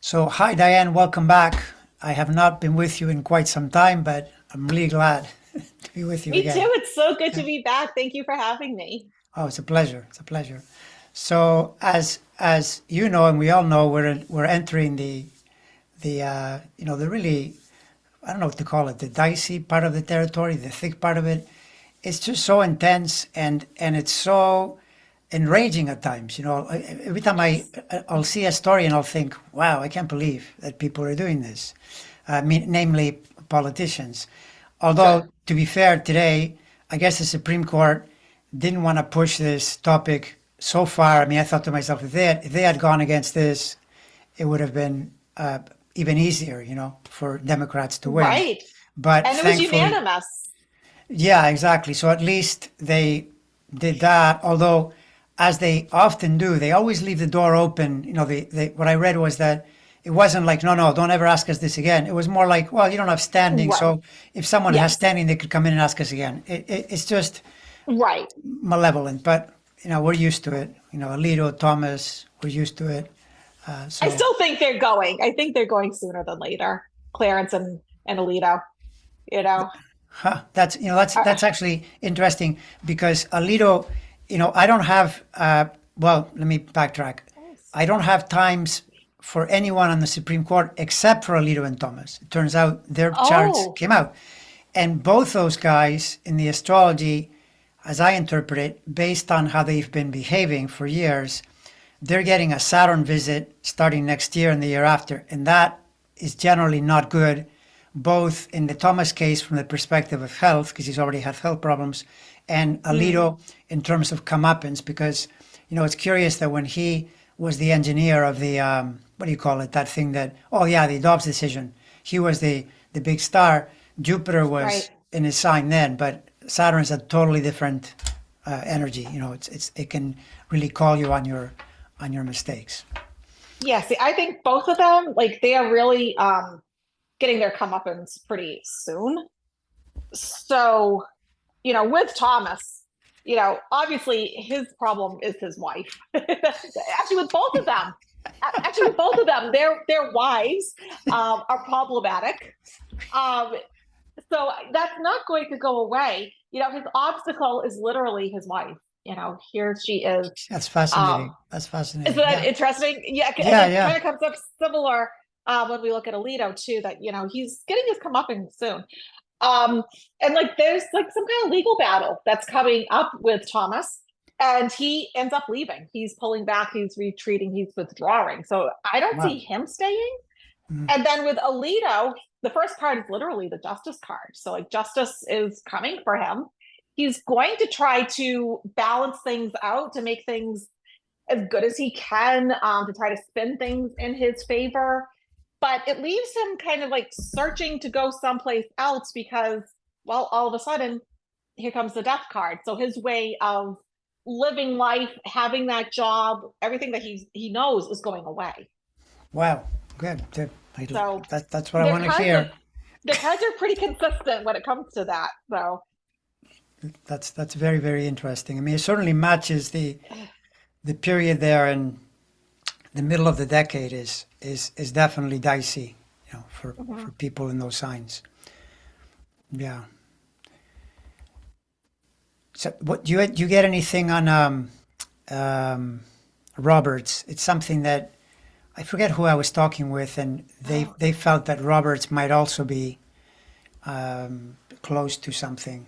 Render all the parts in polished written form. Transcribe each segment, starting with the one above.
So, hi Diane, welcome back. I have not been with you in quite some time, but I'm really glad to be with you Me too. again. It's so good to Yeah. be back. Thank you for having me. Oh, it's a pleasure. It's a pleasure. So, as you know, and we all know, we're entering the really, I don't know what to call it, the dicey part of the territory, the thick part of it. It's just so intense and it's so enraging at times. Every time Yes. I'll see a story and I'll think, wow, I can't believe that people are doing this. Namely politicians. Sure. Although, to be fair, today, I guess the Supreme Court didn't want to push this topic so far. I mean, I thought to myself, if they had gone against this, it would have been even easier, for Democrats to win. Right. But And it was thankfully, unanimous. yeah, exactly. So at least they did that. Although, as they often do, they always leave the door open. What I read was that it wasn't like, no, no, don't ever ask us this again. It was more like, well, you don't have standing. Right. So if someone has Yes. standing, they could come in and ask us again. It's just Right. malevolent, but, we're used to it. Alito, Thomas, we're used to it. I So, still think they're going. I think they're going sooner than later. Clarence and Alito, you know. huh, that's Uh, that's actually interesting because Alito, I don't have. Well, let me backtrack. I don't have times for anyone on the Supreme Court except for Alito and Thomas. It turns out their charts oh, came out, and both those guys in the astrology, as I interpret it, based on how they've been behaving for years, they're getting a Saturn visit starting next year and the year after, and that is generally not good, both in the Thomas case from the perspective of health, because he's already had health problems, and mm, Alito in terms of comeuppance, because it's curious that when he was the engineer of the what do you call it, that thing that, oh yeah, the Dobbs decision, he was the big star. Jupiter right. was in his sign then, but Saturn's a totally different energy. It can really call you on your mistakes. Yeah, see, I think both of them, like they are really getting their comeuppance pretty soon. So with Thomas, obviously his problem is his wife. Actually, with both of them, their wives are problematic. Um, so that's not going to go away. His obstacle is literally his wife. Here she is. That's Um, fascinating. That's isn't fascinating. that Yeah. interesting? Yeah, and Yeah, it yeah. kind of comes up similar when we look at Alito too. That he's getting his comeuppance soon. Um, and like there's like some kind of legal battle that's coming up with Thomas, and he ends up leaving. He's pulling back, he's retreating, he's withdrawing. So I don't see Wow. him staying. Mm. And then with Alito, the first card is literally the justice card. So like justice is coming for him. He's going to try to balance things out to make things as good as he can, to try to spin things in his favor. But it leaves him kind of like searching to go someplace else because, well, all of a sudden, here comes the death card. So his way of living life, having that job, everything that he knows is going away. Wow. Good. Good. So That's what I their want to cards are hear. their cards are pretty consistent when it comes to that. So That's very, very interesting. I mean, it certainly matches the period there in the middle of the decade is definitely dicey, for mhm. people in those signs. Yeah. So, what do you get anything on um, Roberts? It's something that I forget who I was talking with, and they Oh, they felt that Roberts might also be close to something.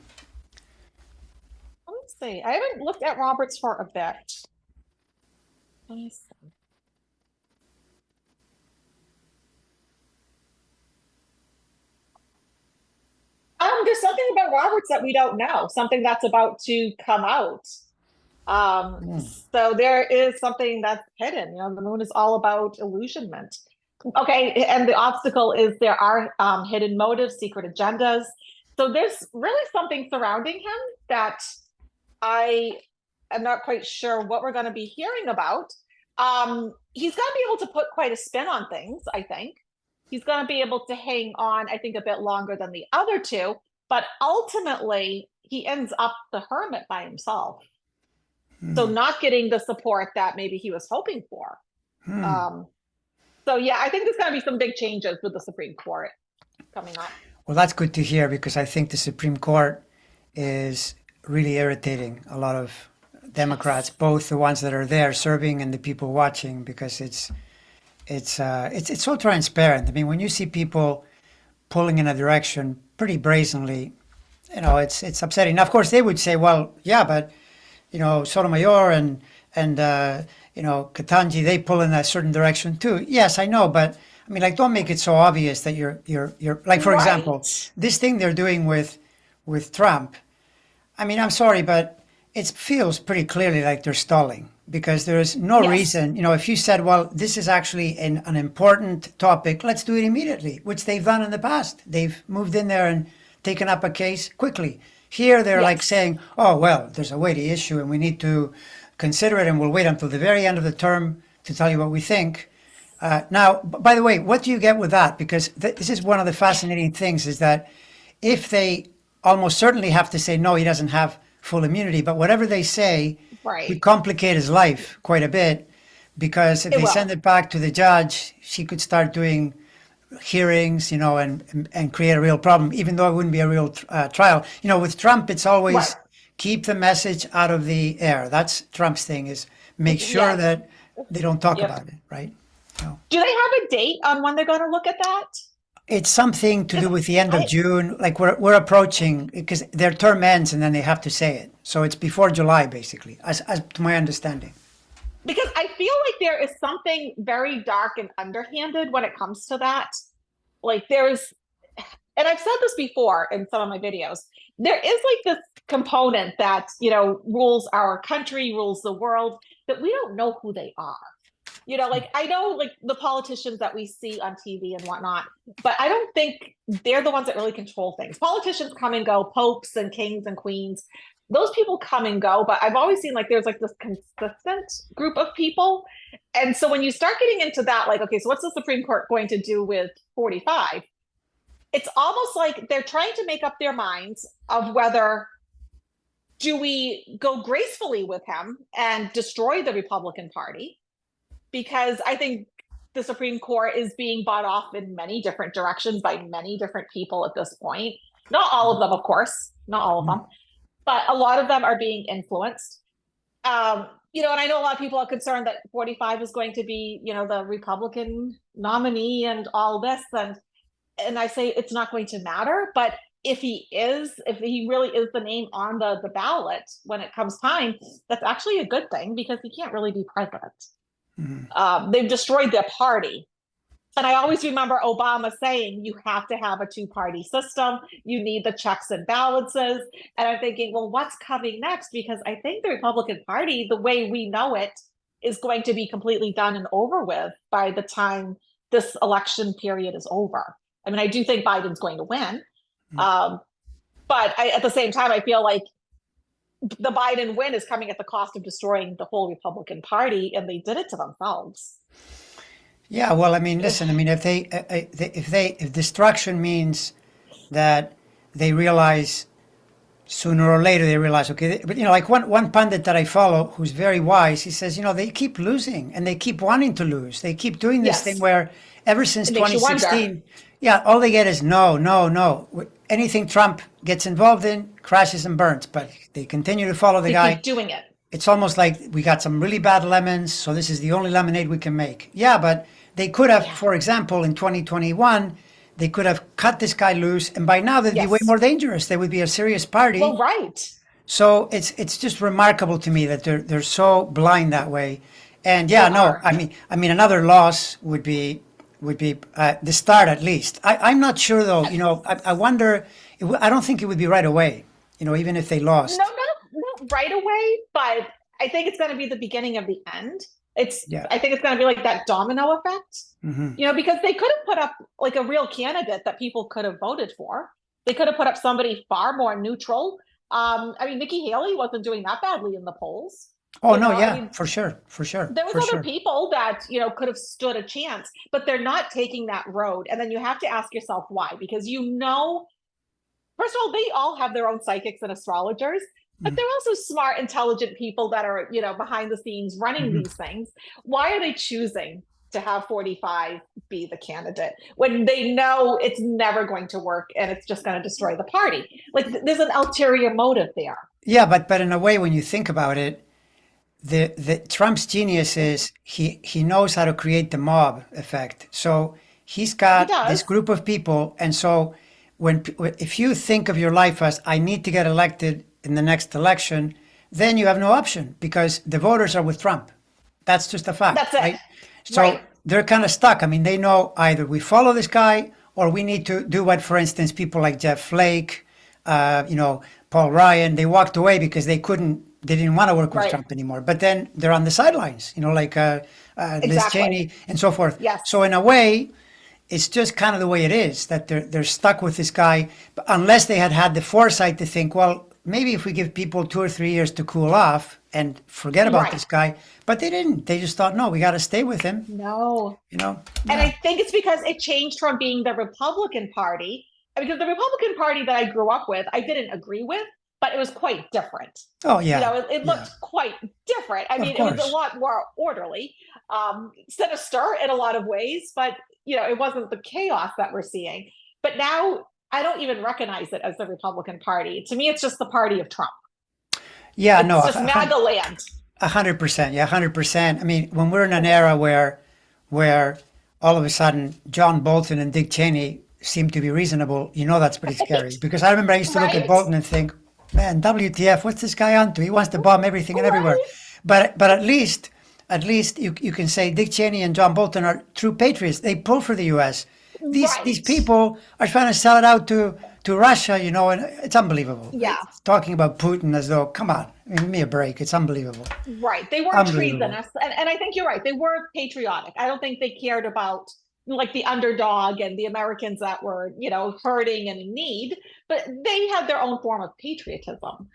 let me see. I haven't looked at Roberts for a bit. Let me see. There's something about Roberts that we don't know, something that's about to come out. Hmm. So there is something that's hidden. The moon is all about illusionment. Okay, and the obstacle is there are hidden motives, secret agendas. So there's really something surrounding him that I am not quite sure what we're going to be hearing about. He's going to be able to put quite a spin on things, I think. He's going to be able to hang on, I think, a bit longer than the other two, but ultimately, he ends up the hermit by himself. So, Hmm. not getting the support that maybe he was hoping for. Hmm. Um, So yeah, I think there's going to be some big changes with the Supreme Court coming up. Well, that's good to hear because I think the Supreme Court is really irritating a lot of Democrats, Yes. both the ones that are there serving and the people watching, because it's so transparent. I mean, when you see people pulling in a direction pretty brazenly, it's upsetting. Now, of course, they would say, well, yeah, but Sotomayor and Katanji, they pull in a certain direction too. Yes, I know, but I mean, like, don't make it so obvious that you're like, for example, Right. this thing they're doing with Trump. I mean, I'm sorry, but it feels pretty clearly like they're stalling because there is no Yes. reason. If you said, well, this is actually an important topic, let's do it immediately, which they've done in the past. They've moved in there and taken up a case quickly. Here, they're like Yes. saying, oh, well, there's a weighty issue and we need to consider it and we'll wait until the very end of the term to tell you what we think. Now, by the way, what do you get with that? Because this is one of the fascinating things is that if they almost certainly have to say, no, he doesn't have full immunity, but whatever they say Right. would complicate his life quite a bit because if It they send will. it back to the judge, she could start doing hearings, and create a real problem, even though it wouldn't be a real trial. With Trump, it's Right. always keep the message out of the air. That's Trump's thing is make sure Yes. that they don't talk Yep. about it, right? So Do they have a date on when they're going to look at that? it's something to do Because with the end of I, June. Like we're approaching because their term ends and then they have to say it. So it's before July, basically, as to my understanding. because I feel like there is something very dark and underhanded when it comes to that. Like there's, and I've said this before in some of my videos, there is like this component that, rules our country, rules the world, that we don't know who they are. Like I know like the politicians that we see on TV and whatnot, but I don't think they're the ones that really control things. Politicians come and go, popes and kings and queens. Those people come and go, but I've always seen like there's like this consistent group of people. And so when you start getting into that, like, okay, so what's the Supreme Court going to do with 45? It's almost like they're trying to make up their minds of whether do we go gracefully with him and destroy the Republican Party, because I think the Supreme Court is being bought off in many different directions by many different people at this point. Not all of them, of course, not all of them, but a lot of them are being influenced. And I know a lot of people are concerned that 45 is going to be, the Republican nominee and all this, and I say it's not going to matter, but if he really is the name on the ballot when it comes time, that's actually a good thing because he can't really be president. Mhm. They've destroyed their party. And I always remember Obama saying, you have to have a two-party system. You need the checks and balances. And I'm thinking, well, what's coming next? Because I think the Republican Party, the way we know it, is going to be completely done and over with by the time this election period is over. I mean, I do think Biden's going to win. Um, but at the same time, I feel like the Biden win is coming at the cost of destroying the whole Republican Party, and they did it to themselves. Yeah, well, I mean, listen, I mean, if destruction means that they realize sooner or later they realize, okay, but like one pundit that I follow who's very wise, he says, they keep losing and they keep wanting to lose. They keep doing this thing Yes, where ever since it makes you wonder. 2016, yeah, all they get is no, no, no. Anything Trump gets involved in crashes and burns, but they continue to follow the They guy. keep doing it. It's almost like we got some really bad lemons, so this is the only lemonade we can make. Yeah, but they could have, Yeah. for example, in 2021, they could have cut this guy loose, and by now they'd be way Yes. more dangerous. They would be a serious Well, party. right. So it's just remarkable to me that they're so blind that way. And yeah, They no, are. I mean another loss would be the start at least. I'm not sure though. I wonder. I don't think it would be right away. Even if they No, lost. not right away, but I think it's going to be the beginning of the end. Yeah. I think it's going to be like that domino effect, Hmm. because they could have put up like a real candidate that people could have voted for. They could have put up somebody far more neutral. I mean, Nikki Haley wasn't doing that badly in the polls. Oh no, I yeah, mean, for sure, for sure, there was for other sure. people that could have stood a chance, but they're not taking that road. And then you have to ask yourself why, because first of all, they all have their own psychics and astrologers, but they're also smart, intelligent people that are, behind the scenes running Mm-hmm. these things. Why are they choosing to have 45 be the candidate when they know it's never going to work and it's just going to destroy the party. Like there's an ulterior motive there. Yeah, but in a way, when you think about it, the Trump's genius is he knows how to create the mob effect. So he's He got this does. group of people, and so if you think of your life as I need to get elected in the next election, then you have no option because the voters are with Trump. That's just a fact, That's it. right? So Right. they're kind of stuck. I mean, they know either we follow this guy or we need to do what, for instance, people like Jeff Flake, Paul Ryan, they walked away because they didn't want to work with Right. Trump anymore. But then they're on the sidelines, like Liz Exactly. Cheney and so forth. Yes. So in a way, it's just kind of the way it is that they're stuck with this guy, but unless they had had the foresight to think, well, maybe if we give people 2 or 3 years to cool off and forget about Right. this guy, but they didn't. They just thought, no, we got to stay with him. No. You know? And Yeah. I think it's because it changed from being the Republican Party, because the Republican Party that I grew up with, I didn't agree with, but it was quite different. Oh yeah, It yeah. looked quite different. I Of mean, it was a course. lot more orderly, sinister in a lot of ways, but it wasn't the chaos that we're seeing. But now I don't even recognize it as the Republican Party. To me, it's just the party of Trump. Yeah, no, It's just MAGA land. 100%. Yeah, 100%. I mean, when we're in an era where all of a sudden John Bolton and Dick Cheney seem to be reasonable, that's pretty scary. Because I remember I used to look at Right? Bolton and think, man, WTF, what's this guy on to? He wants to bomb everything and everywhere. Right? But at least you can say Dick Cheney and John Bolton are true patriots. They pull for the U.S. These Right. people are trying to sell it out to Russia, and it's unbelievable. Yeah. It's talking about Putin as though, come on, give me a break. It's unbelievable. Right. They weren't Unbelievable. treasonous. And I think you're right. They were patriotic. I don't think they cared about like the underdog and the Americans that were, hurting and in need, but they had their own form of patriotism,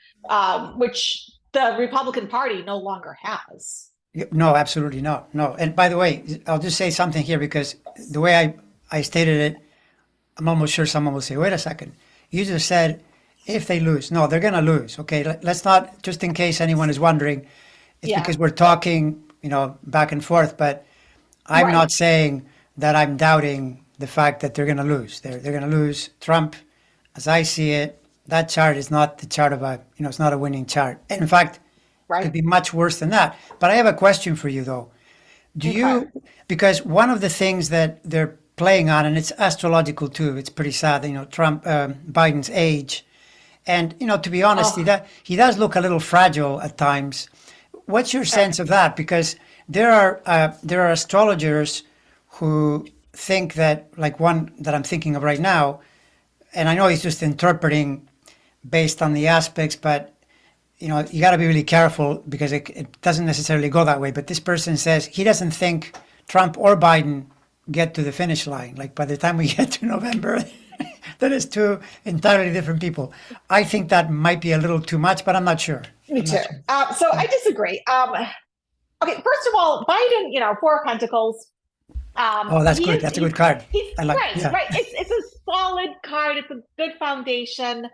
which the Republican Party no longer has. No, absolutely not. No. And by the way, I'll just say something here because the way I stated it, I'm almost sure someone will say, wait a second. You just said if they lose. No, they're going to lose. Okay. Let's not, just in case anyone is wondering, it's Yeah. because we're talking, back and forth, but I'm Right. not saying that I'm doubting the fact that they're going to lose. They're going to lose. Trump, as I see it, that chart is not the chart of it's not a winning chart. And in fact, could Right. be much worse than that. But I have a question for you though. Do Okay. you, because one of the things that they're playing on, and it's astrological too, it's pretty sad, Trump, Biden's age. And, to be honest, Oh, he does look a little fragile at times. What's your sense of that? Because there are astrologers who think that, like one that I'm thinking of right now, and I know he's just interpreting based on the aspects, but you got to be really careful because it doesn't necessarily go that way. But this person says he doesn't think Trump or Biden get to the finish line. Like by the time we get to November, that is two entirely different people. I think that might be a little too much, but I'm not sure. me I'm too. not sure. So I disagree. Okay, first of all, Biden, Four of Pentacles. Oh, that's He good. is That's a good card. he's I like. right, Yeah. right. It's a solid card. It's a good foundation.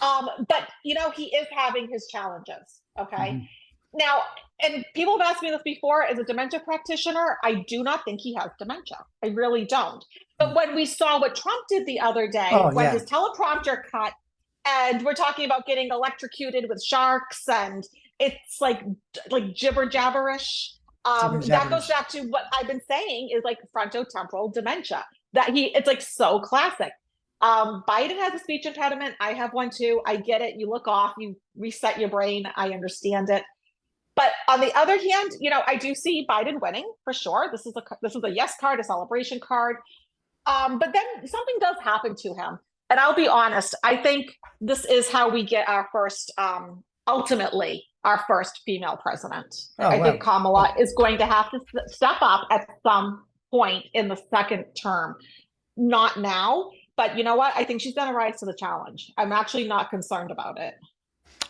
But he is having his challenges. Okay. Mhm. Now, and people have asked me this before, as a dementia practitioner, I do not think he has dementia. I really don't. But when we saw what Trump did the other day, Oh when yeah. his teleprompter cut, and we're talking about getting electrocuted with sharks, and it's like jibber jabberish. Jibber That goes jabberish. back to what I've been saying is like frontotemporal dementia. It's like so classic. Biden has a speech impediment. I have one too. I get it. You look off, you reset your brain. I understand it. But on the other hand, I do see Biden winning for sure. This is a yes card, a celebration card. But then something does happen to him. And I'll be honest, I think this is how we get our first, ultimately, our first female president. Oh I well. think Kamala is going to have to step up at some point in the second term. Not now, but you know what? I think she's going to rise to the challenge. I'm actually not concerned about it.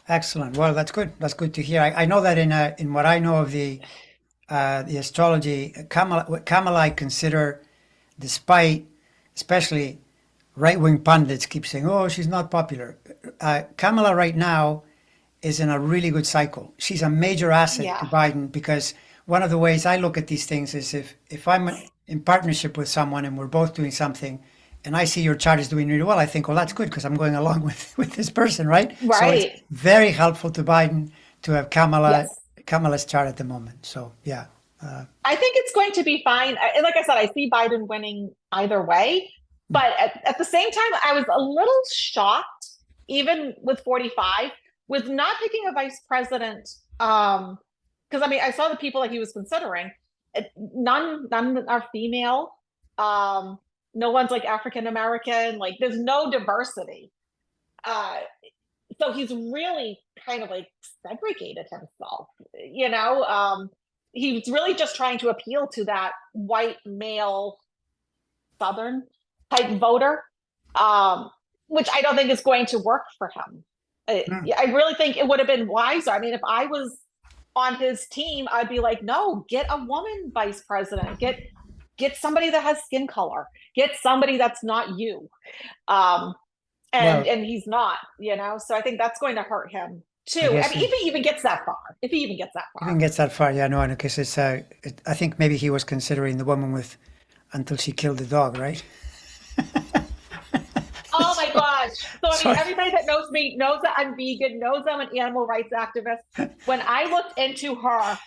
Excellent. Well, that's good. That's good to hear. I know that in what I know of the astrology, Kamala I consider, despite especially right-wing pundits keep saying, "Oh, she's not popular." Kamala right now is in a really good cycle. She's a major asset to Yeah. Biden because one of the ways I look at these things is if I'm in partnership with someone and we're both doing something, and I see your chart is doing really well, I think, well, that's good because I'm going along with this person, right? So it's Right. very helpful to Biden to have Yes. Kamala's chart at the moment. So yeah, I think it's going to be fine. And like I said, I see Biden winning either way. But at the same time, I was a little shocked, even with 45, with not picking a vice president. Because I mean, I saw the people that he was considering. None are female. Um, no one's like African American. Like, there's no diversity. Uh, so he's really kind of like segregated himself, you know. He's really just trying to appeal to that white male southern type voter, um, which I don't think is going to work for him. mm, I really think it would have been wiser. I mean, if I was on his team, I'd be like, no, get a woman vice president, get somebody that has skin color, get somebody that's not you. um, well, and he's not, you know. So I think that's going to hurt him I too. I guess mean, if he even gets that far, if he even gets that even far. gets that far. Yeah, no, because I think maybe he was considering the woman with until she killed the dog, right? Oh my So, gosh. So I mean, sorry. everybody that knows me knows that I'm vegan, knows I'm an animal rights activist. When I looked into her,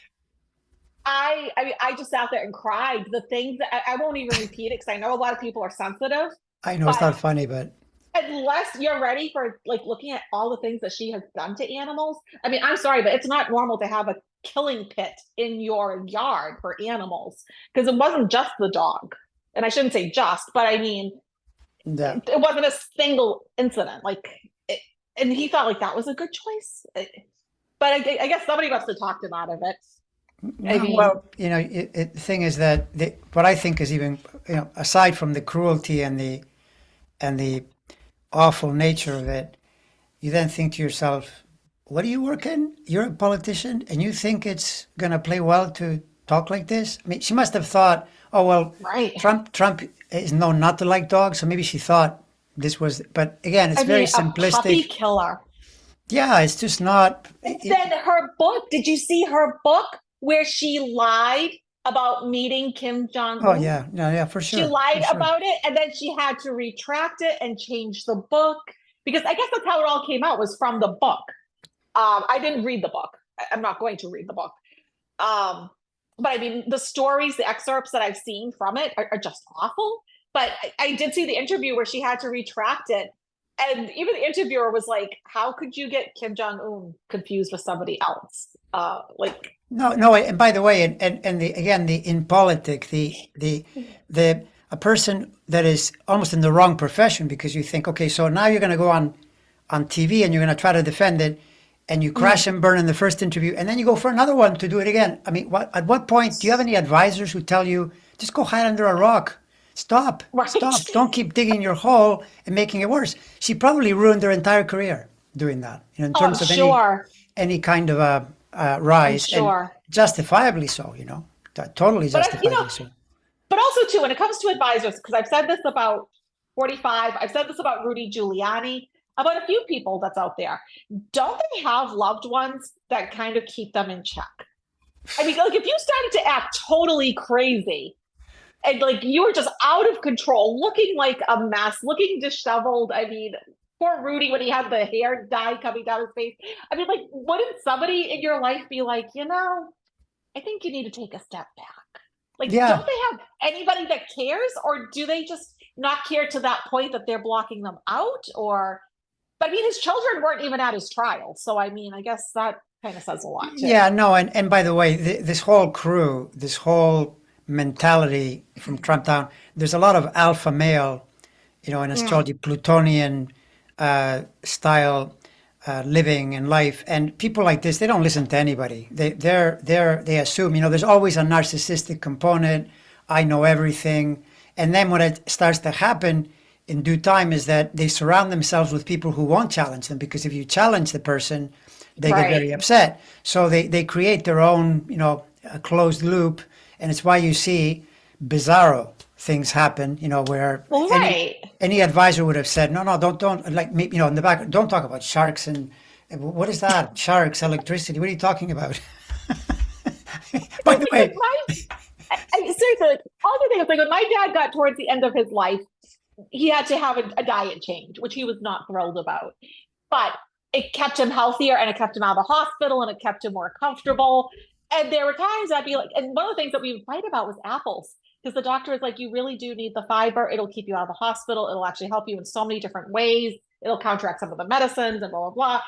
I mean, I just sat there and cried. The things that I won't even repeat it because I know a lot of people are sensitive, I know it's but not funny, but unless you're ready for like looking at all the things that she has done to animals, I mean, I'm sorry, but it's not normal to have a killing pit in your yard for animals because it wasn't just the dog. And I shouldn't say just, but I mean, yeah. it wasn't a single incident. And he thought like that was a good choice. But I guess somebody must have talked him out of it. I No, mean, well, the thing is that what I think is even, aside from the cruelty and the awful nature of it, you then think to yourself, what are you working? You're a politician and you think it's going to play well to talk like this? I mean, she must have thought, oh, well, right. Trump is known not to like dogs. So maybe she thought this was, but again, it's I very mean, a puppy simplistic. killer. Yeah, it's just not. And then her book, did you see her book where she lied about meeting Kim Jong Oh, Un? yeah. No, yeah, for She sure. For lied sure. about it and then she had to retract it and change the book because I guess that's how it all came out was from the book. I didn't read the book. I'm not going to read the book. Um, but I mean, the stories, the excerpts that I've seen from it are just awful. But I did see the interview where she had to retract it. And even the interviewer was like, how could you get Kim Jong Un confused with somebody else? Like, No, no, and by the way, and the again the in politic, the a person that is almost in the wrong profession because you think, okay, so now you're going to go on TV and you're going to try to defend it, and you crash mm, and burn in the first interview, and then you go for another one to do it again. I mean, at what point do you have any advisors who tell you just go hide under a rock? Stop, right. stop! Don't keep digging your hole and making it worse. She probably ruined her entire career doing that. In Oh, I'm terms of sure. any kind of a I'm rise, and sure. justifiably so. Totally But I, justifiably so. but also too, when it comes to advisors, because I've said this about 45, I've said this about Rudy Giuliani, about a few people that's out there. Don't they have loved ones that kind of keep them in check? I mean, like if you started to act totally crazy and like you were just out of control, looking like a mess, looking disheveled. I mean, poor Rudy when he had the hair dye coming down his face. I mean, like, wouldn't somebody in your life be like, I think you need to take a step back? Like, Yeah, don't they have anybody that cares, or do they just not care to that point that they're blocking them out? Or, but I mean, his children weren't even at his trial, so I mean, I guess that kind of says a lot too. yeah, no, and by the way, this whole crew, this whole mentality from Trump down, there's a lot of alpha male, in Mm, astrology, Plutonian style living and life, and people like this, they don't listen to anybody. They assume, there's always a narcissistic component. I know everything, and then what it starts to happen in due time is that they surround themselves with people who won't challenge them because if you challenge the person, they get very right. upset. So they create their own, a closed loop, and it's why you see bizarro things happen, where Well, right. any advisor would have said, no, no, don't like me, in the back, don't talk about sharks and what is that? Sharks, electricity. What are you talking about? By the Like way, seriously, like all the things, like when my dad got towards the end of his life, he had to have a diet change, which he was not thrilled about. But it kept him healthier and it kept him out of the hospital and it kept him more comfortable. And there were times I'd be like, and one of the things that we would fight about was apples. Because the doctor was like, you really do need the fiber. It'll keep you out of the hospital. It'll actually help you in so many different ways. It'll counteract some of the medicines and blah, blah, blah.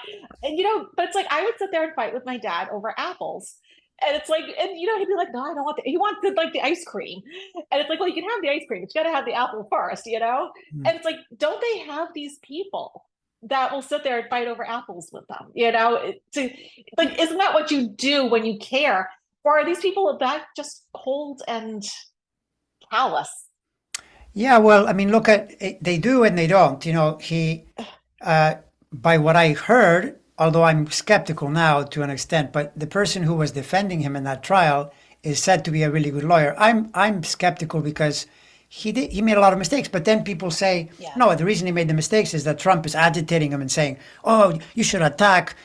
And, but it's like, I would sit there and fight with my dad over apples. And it's like, and he'd be like, no, I don't want he wants like the ice cream. And it's like, well, you can have the ice cream, but you got to have the apple first. And it's like, don't they have these people that will sit there and fight over apples with them, to like, isn't that what you do when you care? Or are these people that just cold and callous? yeah, well, I mean, look at they do and they don't. Uh, by what I heard, although I'm skeptical now to an extent, but the person who was defending him in that trial is said to be a really good lawyer. I'm skeptical because he made a lot of mistakes, but then people say Yeah. no. The reason he made the mistakes is that Trump is agitating him and saying, "Oh, you should attack,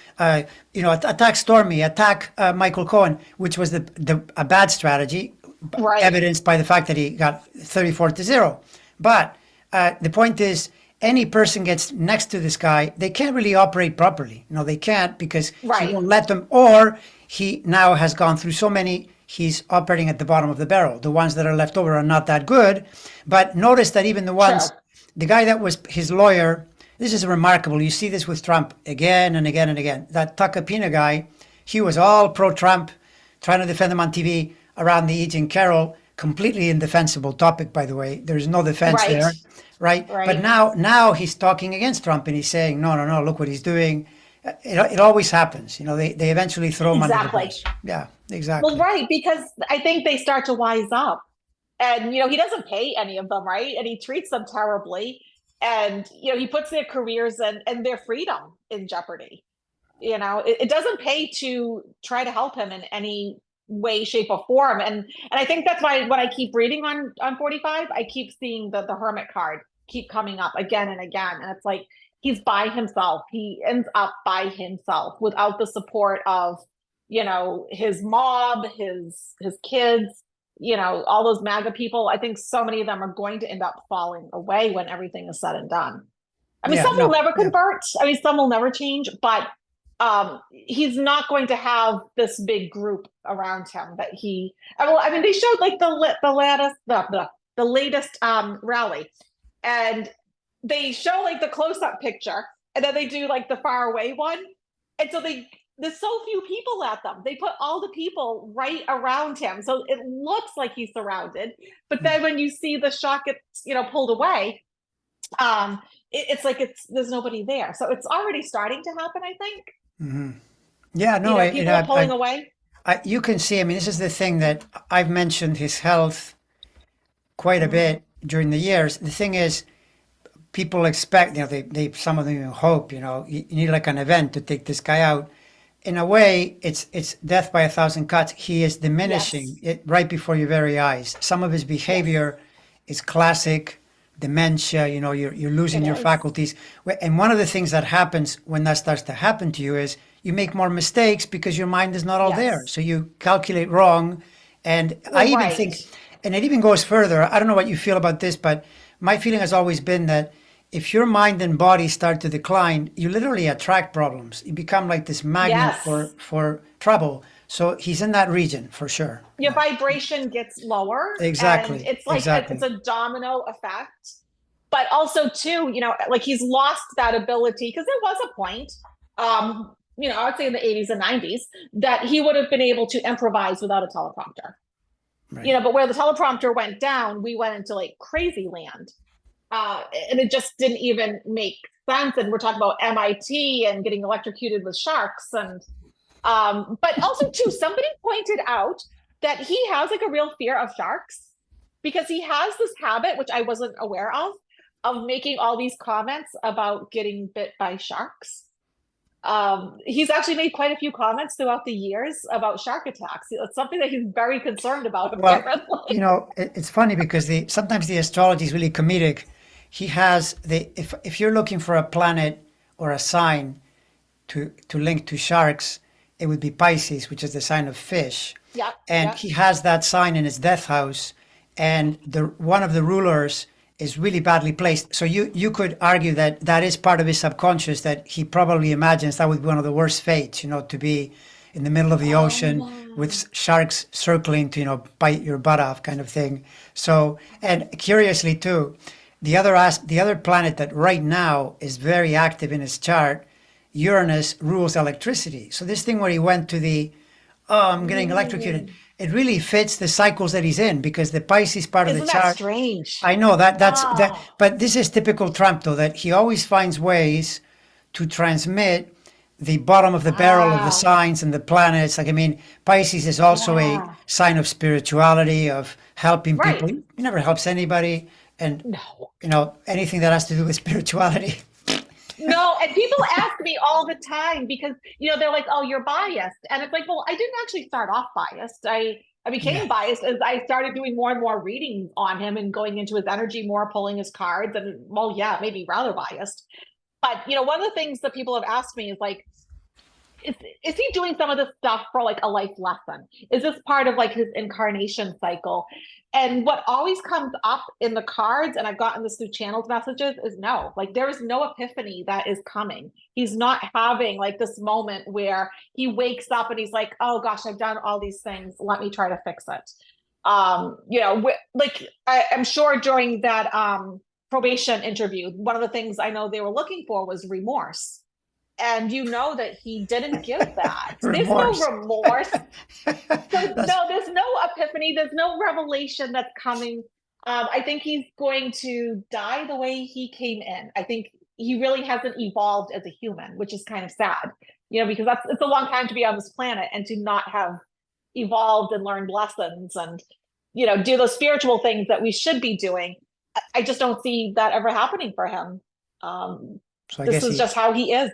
attack Stormy, attack Michael Cohen," which was a bad strategy, Right. evidenced by the fact that he got 34-0. But the point is, any person gets next to this guy, they can't really operate properly. They can't because he Right. won't let them, or he now has gone through so many, he's operating at the bottom of the barrel. The ones that are left over are not that good. But notice that even True. the guy that was his lawyer, this is remarkable. You see this with Trump again and again and again. That Takapina guy, he was all pro-Trump, trying to defend him on TV around the E. Jean Carroll, completely indefensible topic, by the way. There's no defense Right. there, right? But Right. now he's talking against Trump and he's saying, no, no, no, look what he's doing. It always happens. They eventually throw him under the Exactly. bus. Yeah, Well, exactly. right, because I think they start to wise up. And he doesn't pay any of them, right? And he treats them terribly. And he puts their careers and their freedom in jeopardy. It doesn't pay to try to help him in any way, shape, or form. And I think that's why when I keep reading on 45, I keep seeing the hermit card keep coming up again and again. And it's like he's by himself. He ends up by himself without the support of his mob, his kids, all those MAGA people. I think so many of them are going to end up falling away when everything is said and done. I mean, Yeah, some will no, never yeah. convert. I mean, some will never change, but he's not going to have this big group around him that he. Well, I mean, they showed like the latest rally, and they show like the close up picture, and then they do like the far away one, and so there's so few people at them. They put all the people right around him, so it looks like he's surrounded. But then when you see the shot get pulled away, it's like there's nobody there. So it's already starting to happen, I think. Hmm. Yeah, no, People are pulling away. you can see. I mean, this is the thing that I've mentioned his health quite a Mhm. bit during the years. The thing is, people expect, they some of them even hope, you need like an event to take this guy out. In a way, it's death by a thousand cuts. He is diminishing Yes. it right before your very eyes. Some of his Yes, behavior is classic dementia. You're it losing your is. faculties. And one of the things that happens when that starts to happen to you is you make more mistakes because your mind is not all there. Yes. So you calculate wrong. And I Well, even right. think, and it even goes further. I don't know what you feel about this, but my feeling has always been that if your mind and body start to decline, you literally attract problems. You become like this magnet Yes. for trouble. So he's in that region for sure. Your Yeah, vibration gets lower, and exactly, it's like it's exactly. a domino effect. But also, too, like he's lost that ability because there was a point, I would say in the 80s and 90s, that he would have been able to improvise without a teleprompter. Right. But where the teleprompter went down, we went into like crazy land. And it just didn't even make sense. And we're talking about MIT and getting electrocuted with sharks. And but also too, somebody pointed out that he has like a real fear of sharks because he has this habit, which I wasn't aware of making all these comments about getting bit by sharks. He's actually made quite a few comments throughout the years about shark attacks. It's something that he's very concerned about, Well, apparently. it's funny because the sometimes the astrology is really comedic. He has the if you're looking for a planet or a sign to link to sharks, it would be Pisces, which is the sign of fish. Yep, and yep. he has that sign in his death house, and the one of the rulers is really badly placed. So you could argue that that is part of his subconscious, that he probably imagines that would be one of the worst fates, to be in the middle of the Oh ocean yeah. with sharks circling to bite your butt off, kind of thing. So, and curiously too, the other planet that right now is very active in his chart, Uranus, rules electricity. So this thing where he went to the, oh, I'm getting electrocuted, Mm. it really fits the cycles that he's in, because the Pisces part of the Isn't that chart, strange? I know that, Oh, but this is typical Trump though, that he always finds ways to transmit the bottom of the barrel of the wow. signs and the planets. Like, I mean, Pisces is also a Yeah. sign of spirituality, of helping Right. people. He never helps anybody, and No. anything that has to do with spirituality. No, and people ask me all the time because they're like, "Oh, you're biased," and it's like, "Well, I didn't actually start off biased. I Yeah. became biased as I started doing more and more readings on him and going into his energy more, pulling his cards, and well, yeah, maybe rather biased. But one of the things that people have asked me is like, is he doing some of this stuff for like a life lesson? Is this part of like his incarnation cycle? And what always comes up in the cards, and I've gotten this through channels messages, is no, like there is no epiphany that is coming. He's not having like this moment where he wakes up and he's like, oh gosh, I've done all these things. Let me try to fix it. Like I'm sure during that probation interview, one of the things I know they were looking for was remorse, and that he didn't give that. There's no Remorse. remorse. So That's no, there's no epiphany. There's no revelation that's coming. I think he's going to die the way he came in. I think he really hasn't evolved as a human, which is kind of sad. Because it's a long time to be on this planet and to not have evolved and learned lessons and do those spiritual things that we should be doing. I just don't see that ever happening for him. Um, so. I this guess is just how he is.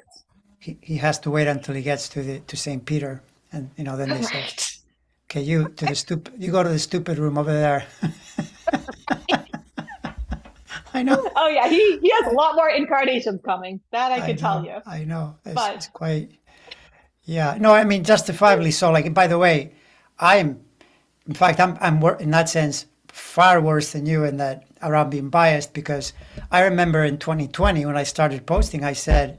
he has to wait until he gets to St. Peter, and then they say, Right. okay, you go to the stupid room over there. I know. Oh yeah, he has a lot more incarnations coming. That I I can tell know. you. I know. It's But quite. Yeah. No, I mean, justifiably so. Like, by the way, I'm, in fact, in that sense far worse than you in that, around being biased, because I remember in 2020 when I started posting, I said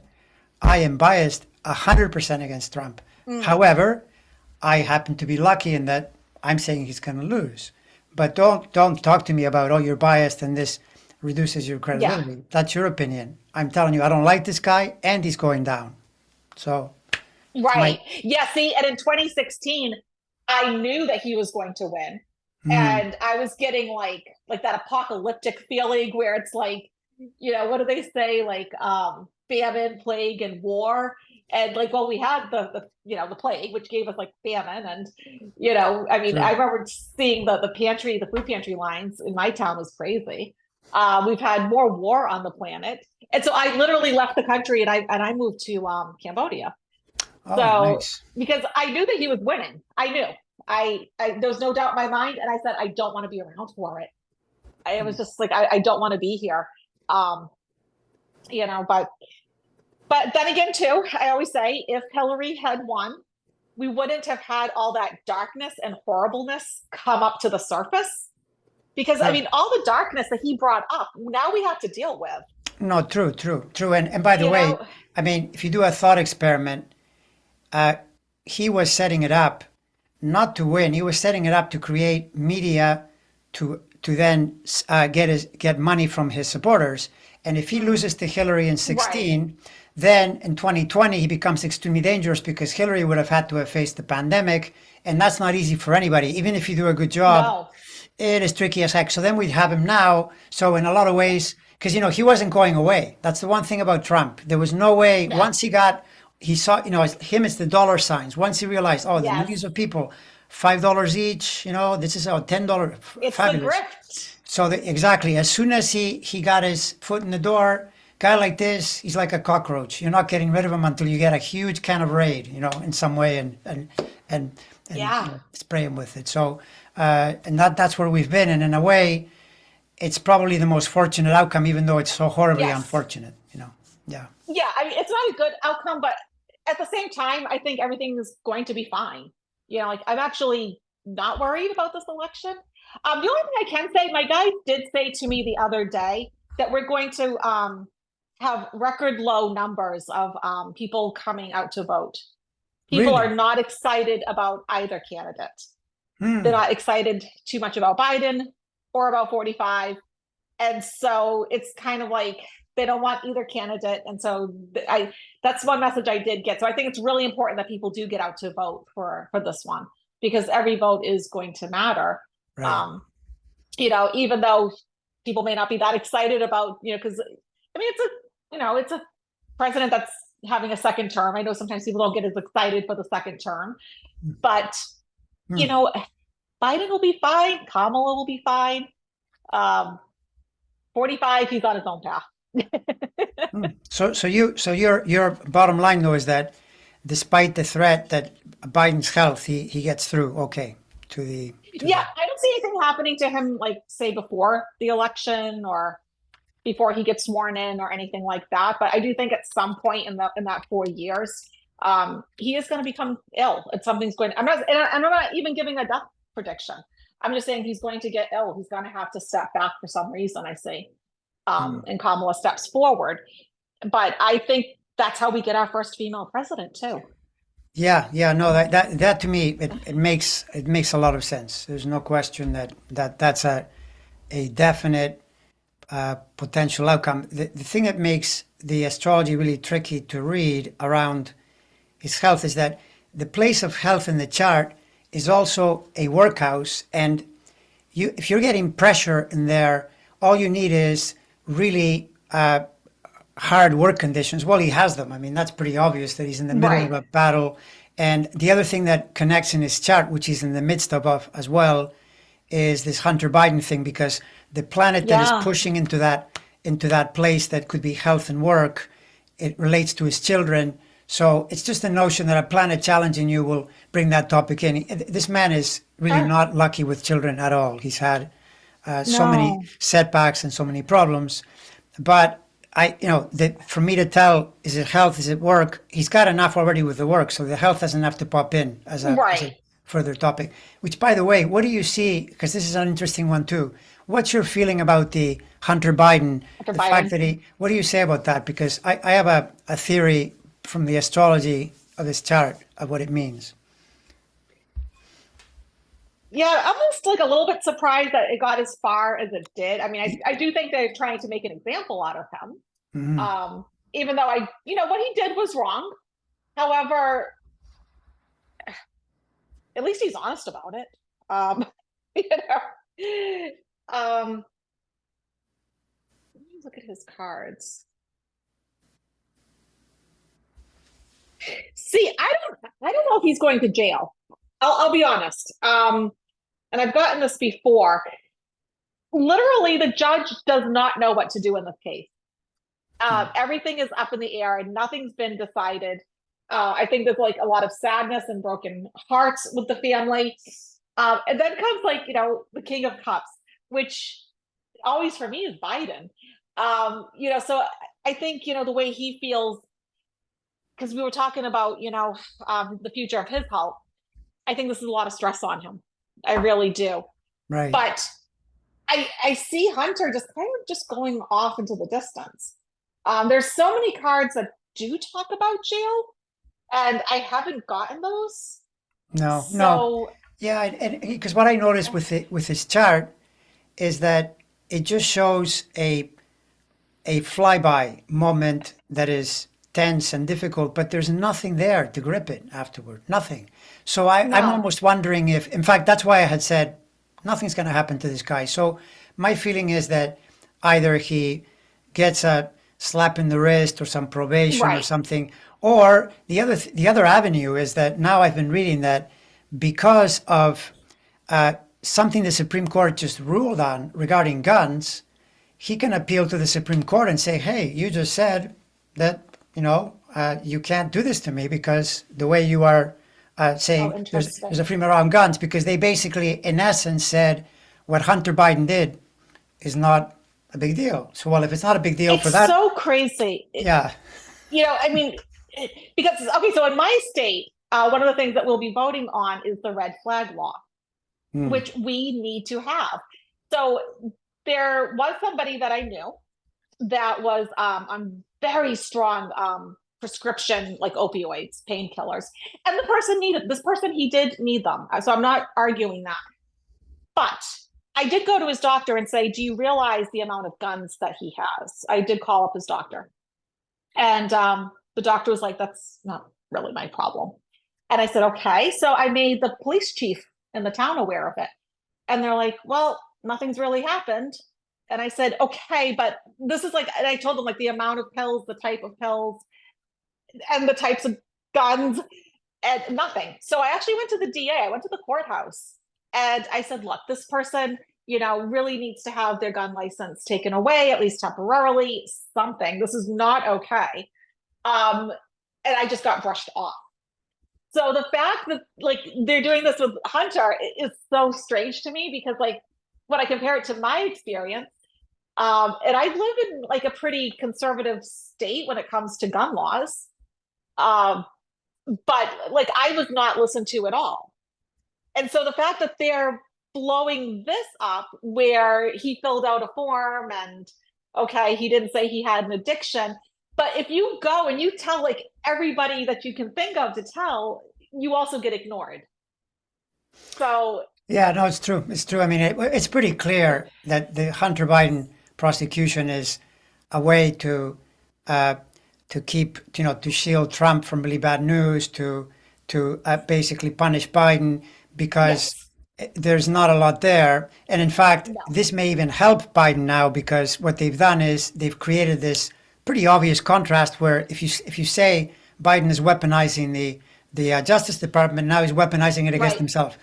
I am biased 100% against Trump. mm, However, I happen to be lucky in that I'm saying he's going to lose. But don't talk to me about, oh, you're biased and this reduces your yeah, credibility. That's your opinion. I'm telling you, I don't like this guy and he's going down. So it's my right. Yeah, see, and in 2016, I knew that he was going to win. mm, And I was getting like that apocalyptic feeling where it's like, what do they say? Like famine, plague, and war. And like, well, we had the plague, which gave us like famine, and I mean, I true. remember seeing the food pantry lines in my town was crazy. We've had more war on the planet, and so I literally left the country and I moved to Cambodia. Oh, So nice. because I knew that he was winning, I knew. There was no doubt in my mind, and I said I don't want to be around for it. I was just like I don't want to be here. Um, but then again, too, I always say if Hillary had won, we wouldn't have had all that darkness and horribleness come up to the surface. Because I True. mean, all the darkness that he brought up, now we have to deal with. No, true, true, true. And by the You way, know, I mean, if you do a thought experiment, uh, he was setting it up not to win. He was setting it up to create media to then get money from his supporters. And if he loses to Hillary in right? 16, then in 2020 he becomes extremely dangerous, because Hillary would have had to have faced the pandemic, and that's not easy for anybody. Even if you do a good job, No, it is tricky as heck. So then we'd have him now. So in a lot of ways, because he wasn't going away. That's the one thing about Trump. There was no way. no, Once he saw, as him, it's the dollar signs. Once he realized, oh, the millions yes, of people, $5 each. This is $10, it's the fabulous. grift. So exactly, as soon as he got his foot in the door, guy like this, he's like a cockroach. You're not getting rid of him until you get a huge can of Raid, in some way, and Yeah, spray him with it. So and that's where we've been, and in a way, it's probably the most fortunate outcome, even though it's so horribly yes. unfortunate. Yeah. Yeah, I mean, it's not a good outcome, but at the same time, I think everything is going to be fine. Like I'm actually not worried about this election. The only thing I can say, my guy did say to me the other day that we're going to have record low numbers of people coming out to vote. People Really? are not excited about either candidate. They're Hmm. not excited too much about Biden or about 45. And so it's kind of like they don't want either candidate. And so that's one message I did get. So I think it's really important that people do get out to vote for this one, because every vote is going to matter. Right. Um, even though people may not be that excited about, because I mean, it's a president that's having a second term. I know sometimes people don't get as excited for the second term, but you Hmm. know, Biden will be fine. Kamala will be fine. Um, 45, he's on his own path. Hmm. So your bottom line though is that despite the threat that Biden's health, he gets through okay to Yeah, the. I don't see anything happening to him, like say before the election or before he gets sworn in or anything like that. But I do think at some point in that 4 years, he is going to become ill. And something's going. I'm not even giving a death prediction. I'm just saying he's going to get ill. He's going to have to step back for some reason. I see, Hmm. and Kamala steps forward. But I think that's how we get our first female president too. Yeah, yeah, no, that to me it makes a lot of sense. There's no question that's a definite potential outcome. The thing that makes the astrology really tricky to read around his health is that the place of health in the chart is also a workhouse, and if you're getting pressure in there, all you need is really hard work conditions. Well, he has them. I mean, that's pretty obvious that he's in the middle of Right. a battle. And the other thing that connects in his chart, which he's in the midst of as well, is this Hunter Biden thing, because the planet that is Yeah. pushing into that place that could be health and work, it relates to his children. So it's just a notion that a planet challenging you will bring that topic in. This man is really Sure. not lucky with children at all. He's had so many No. setbacks and so many problems. But for me to tell, is it health, is it work? He's got enough already with the work, so the health doesn't have to pop in as a Right. further topic. Which, by the way, what do you see? Because this is an interesting one too. What's your feeling about the Hunter Biden? After The fact Biden. that what do you say about that? Because I have a theory from the astrology of his chart of what it means. Yeah, I'm just like a little bit surprised that it got as far as it did. I mean, I do think they're trying to make an example out of him. Mm-hmm. Even though what he did was wrong. However, at least he's honest about it. Um, you know, let me look at his cards. See, I don't know if he's going to jail. I'll be honest. And I've gotten this before. Literally, the judge does not know what to do in this case. Everything is up in the air and nothing's been decided. I think there's like a lot of sadness and broken hearts with the family. And then comes like, the King of Cups, which always for me is Biden. So I think, the way he feels, because we were talking about, the future of his health. I think this is a lot of stress on him. I really do. Right. But I see Hunter just kind of just going off into the distance. There's so many cards that do talk about jail, and I haven't gotten those. No, no. So Yeah, and because what I noticed with his chart is that it just shows a flyby moment that is tense and difficult, but there's nothing there to grip it afterward. Nothing. So I'm no, almost wondering if, in fact, that's why I had said nothing's going to happen to this guy. So my feeling is that either he gets a slap in the wrist or some probation or right. something, or the other avenue is that now I've been reading that because of something the Supreme Court just ruled on regarding guns, he can appeal to the Supreme Court and say, "Hey, you just said that you can't do this to me because the way you are Oh, saying there's a interesting. freedom around guns." Because they basically, in essence, said what Hunter Biden did is not a big deal. So, well, if it's not a big deal for It's that, so crazy. yeah, I mean, because okay, so in my state, one of the things that we'll be voting on is the red flag law. Mm. which we need to have. So there was somebody that I knew that was on very strong prescription, like opioids, painkillers, and the person needed this person. He did need them, so I'm not arguing that. But I did go to his doctor and say, "Do you realize the amount of guns that he has?" I did call up his doctor, and the doctor was like, "That's not really my problem." And I said, "Okay." So I made the police chief in the town aware of it. And they're like, "Well, nothing's really happened." And I said, "Okay, but this is like," and I told them like the amount of pills, the type of pills, and the types of guns, and nothing. So I actually went to the DA, I went to the courthouse, and I said, "Look, this person, really needs to have their gun license taken away, at least temporarily, something. This is not okay." Um, and I just got brushed off. So the fact that like they're doing this with Hunter is so strange to me because like when I compare it to my experience, and I live in like a pretty conservative state when it comes to gun laws, um, but like I was not listened to at all. And so the fact that they're blowing this up where he filled out a form and okay, he didn't say he had an addiction, but if you go and you tell like everybody that you can think of to tell, you also get ignored. So Yeah, no, it's true. It's true. I mean, it's pretty clear that the Hunter Biden prosecution is a way uh, to keep, to shield Trump from really bad news, to basically punish Biden because yes, there's not a lot there. And in fact, no, this may even help Biden now because what they've done is they've created this pretty obvious contrast where if you say Biden is weaponizing the Justice Department, now he's weaponizing it against right, himself.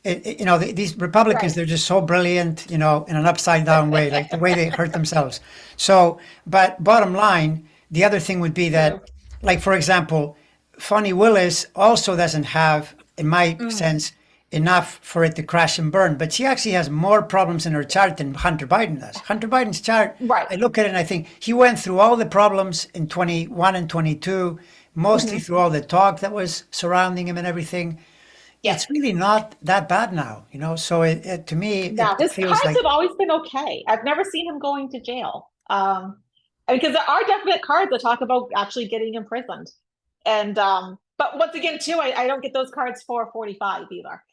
These Republicans, right, they're just so brilliant, in an upside down way, like the way they hurt themselves. So, but bottom line, the other thing would be true. that, like, for example, Fonnie Willis also doesn't have, in my Mm, sense, enough for it to crash and burn. But she actually has more problems in her chart than Hunter Biden does. Hunter Biden's chart, right. I look at it and I think he went through all the problems in 21 and 22, mostly Hmm. through all the talk that was surrounding him and everything. Yes. It's really not that bad now. So to me, No, it his feels cards like, have always been okay. I've never seen him going to jail. Because there are definite cards that talk about actually getting imprisoned. And but once again, too, I don't get those cards for 45 either.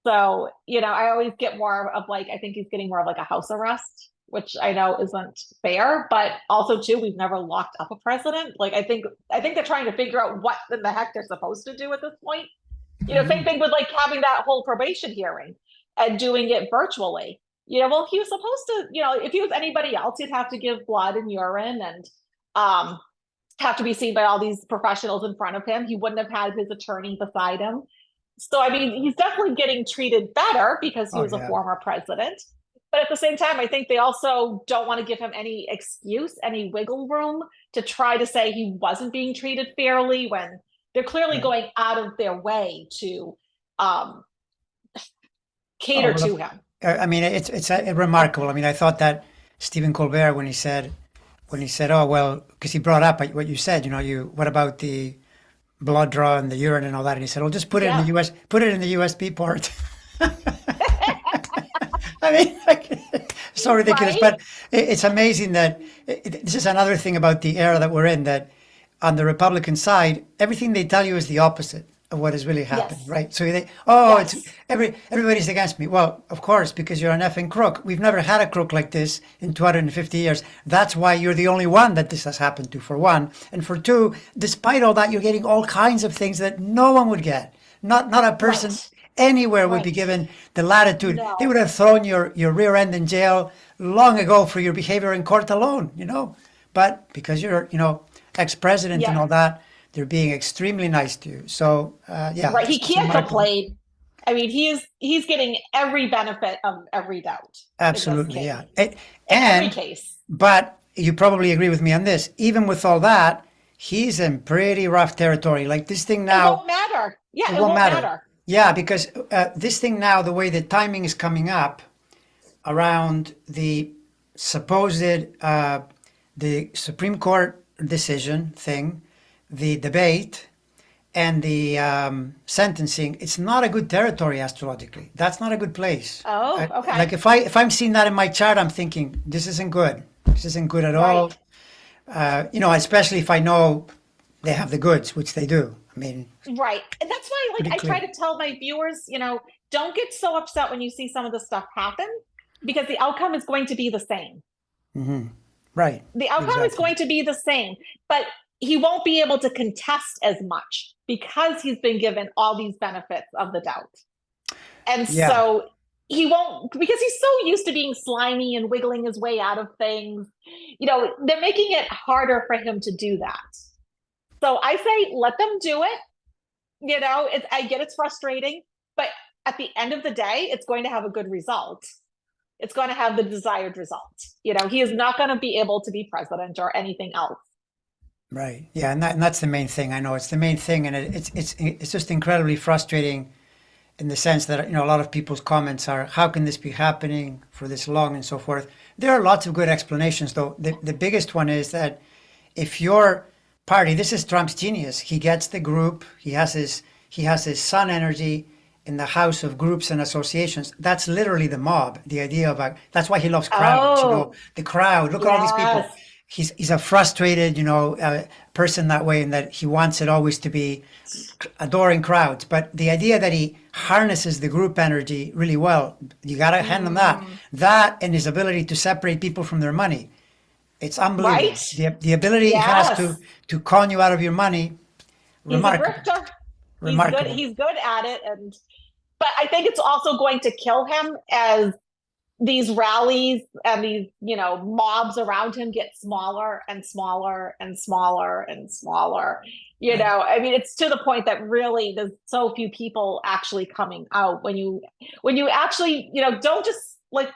So, I always get more of like, I think he's getting more of like a house arrest, which I know isn't fair, but also too, we've never locked up a president. Like I think they're trying to figure out what in the heck they're supposed to do at this point. Same mhm. thing with like having that whole probation hearing and doing it virtually. Well, he was supposed to, if he was anybody else, he'd have to give blood and urine and um have to be seen by all these professionals in front of him. He wouldn't have had his attorney beside him. So, I mean, he's definitely getting treated better because he Oh was a yeah. former president. But at the same time, I think they also don't want to give him any excuse, any wiggle room to try to say he wasn't being treated fairly when they're clearly Right. going out of their way to um, Oh cater well, to him. I mean, it's remarkable. I mean, I thought that Stephen Colbert when he said, "Oh well," because he brought up what you said. What about the blood draw and the urine and all that? And he said, "Well, just put it in the Yeah. USB port." I mean, like, so ridiculous. Right? But it's amazing that this is another thing about the era that we're in, that on the Republican side, everything they tell you is the opposite of what is really happening, Yes. right? So it's Yes. everybody's against me. Well, of course, because you're an effing crook. We've never had a crook like this in 250 years. That's why you're the only one that this has happened to, for one. And for two, despite all that, you're getting all kinds of things that no one would get. Not a person Right. anywhere would be Right. given the latitude. They would No. have thrown your rear end in jail long ago for your behavior in court alone. But because you're, ex-president and Yeah. all that, they're being extremely nice to you. So, yeah, Right. He it's can't remarkable. complain. I mean, he's getting every benefit of every doubt in this Absolutely, case. yeah. In every And, case. but you probably agree with me on this. Even with all that, he's in pretty rough territory. Like this thing It now, won't matter. it Yeah, it won't won't matter. matter. Yeah, because this thing now, the way the timing is coming up, around the supposed the Supreme Court decision thing, the debate, and the sentencing, it's not a good territory astrologically. That's not a good place. Oh, Like okay. if I'm seeing that in my chart, I'm thinking this isn't good. This isn't good at Right. all. Especially if I know they have the goods, which they do. I mean, Right. And that's why, like, pretty I try clear. to tell my viewers, don't get so upset when you see some of this stuff happen because the outcome is going to be the same. Hmm. Right. The outcome is Exactly. going to be the same, but he won't be able to contest as much because he's been given all these benefits of the doubt. And Yeah. so he won't, because he's so used to being slimy and wiggling his way out of things. They're making it harder for him to do that. So I say, let them do it. I get it's frustrating, but at the end of the day, it's going to have a good result. It's going to have the desired result. He is not going to be able to be president or anything else. Right. Yeah. And that's the main thing. I know it's the main thing, and it's just incredibly frustrating in the sense that a lot of people's comments are, how can this be happening for this long and so forth. There are lots of good explanations, though. The biggest one is that if your party, this is Trump's genius, he gets the group, he has his sun energy in the house of groups and associations. That's literally the mob. The idea of that's why he loves crowds. Oh, The crowd. Look at all these people. yes. He's a frustrated, person that way, in that he wants it always to be adoring crowds. But the idea that he harnesses the group energy really well, you got to hand him that. Mm, That and his ability to separate people from their money. It's unbelievable. right? The ability he has to Yes. con you out of your money, He's a remarkable, grifter. He's good. remarkable. He's good at it. But I think it's also going to kill him as these rallies and these, mobs around him get smaller and smaller and smaller and smaller. Right. I mean, it's to the point that really there's so few people actually coming out when you actually, don't just like,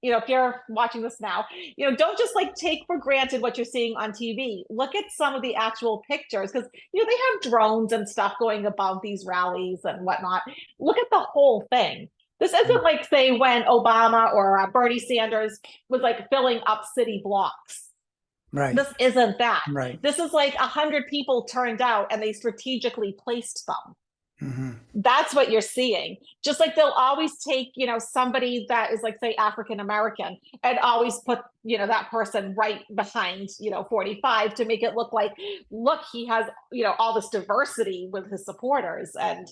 if you're watching this now, don't just like take for granted what you're seeing on TV. Look at some of the actual pictures because, they have drones and stuff going above these rallies and whatnot. Look at the whole thing. This isn't like, say, when Obama or Bernie Sanders was like filling up city blocks. Right. This isn't that. Right. This is like 100 people turned out and they strategically placed them. Hmm. That's what you're seeing. Just like they'll always take, somebody that is like, say, African American and always put, that person right behind, 45 to make it look like, look, he has, all this diversity with his supporters. And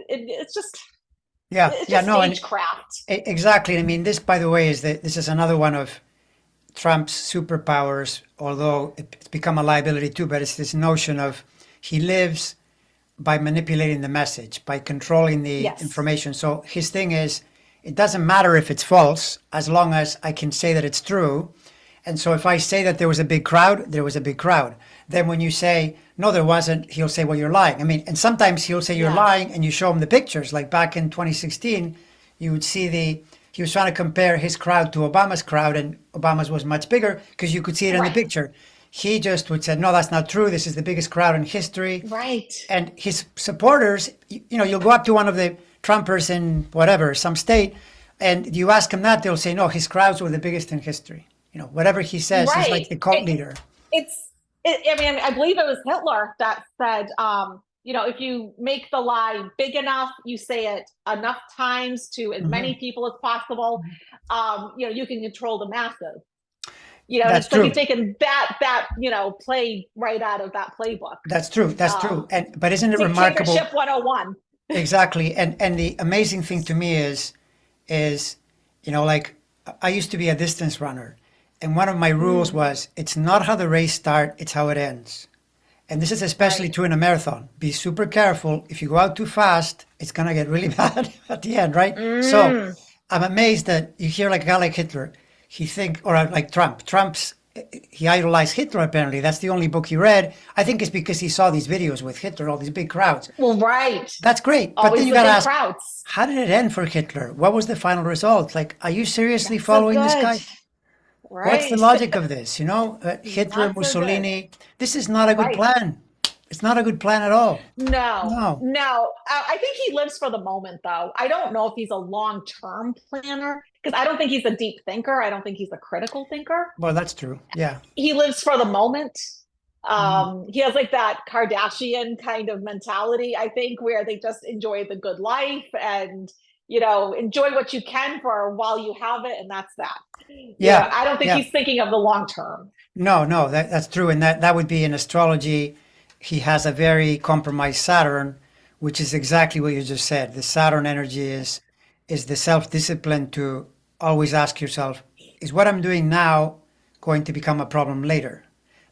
it's just, Yeah. it's Yeah. just No. And stagecraft. exactly. I mean, this, by the way, this is another one of Trump's superpowers, although it's become a liability too. But it's this notion of he lives by manipulating the message, by controlling the Yes. information. So his thing is, it doesn't matter if it's false, as long as I can say that it's true. And so if I say that there was a big crowd, there was a big crowd. Then when you say, no, there wasn't, he'll say, well, you're lying. I mean, and sometimes he'll say you're Yes. lying and you show him the pictures. Like back in 2016, you would see he was trying to compare his crowd to Obama's crowd, and Obama's was much bigger because you could see it in the Right. picture. He just would say, no, that's not true. This is the biggest crowd in history. Right. And his supporters, you'll go up to one of the Trumpers in whatever, some state, and you ask him that, they'll say, no, his crowds were the biggest in history. Whatever he says, he's like Right. the cult leader. I mean, I believe it was Hitler that said, if you make the lie big enough, you say it enough times to as Hmm. many people as possible, you can control the masses. And That's it's like you've true. taken that play right out of that playbook. That's true. That's true. Um, And but isn't it remarkable? Dictatorship 101. Exactly. And the amazing thing to me is, like I used to be a distance runner, and one of my rules Mm, was it's not how the race starts, it's how it ends. And this is especially right. true in a marathon. Be super careful. If you go out too fast, it's gonna get really bad at the end, right? So Mm, I'm amazed that you hear like a guy like Hitler, or like Trump. He idolized Hitler apparently. That's the only book he read. I think it's because he saw these videos with Hitler, all these big crowds. well, right. That's great. But then Always you the gotta big ask, crowds. how did it end for Hitler? What was the final result? Like, are you seriously Not so following this good. guy? What's the Right. logic of this? Hitler, Not so good. Mussolini. This is not a good Right. plan. It's not a good plan at all. No, No. no. I think he lives for the moment, though. I don't know if he's a long-term planner because I don't think he's a deep thinker. I don't think he's a critical thinker. Well, that's true. Yeah. He lives for the moment. Mhm. He has like that Kardashian kind of mentality, I think, where they just enjoy the good life and, enjoy what you can for while you have it, and that's that. Yeah, I don't think yeah. he's thinking of the long term. No, no, that's true. And that would be in astrology. He has a very compromised Saturn, which is exactly what you just said. The Saturn energy is the self-discipline to always ask yourself, is what I'm doing now going to become a problem later?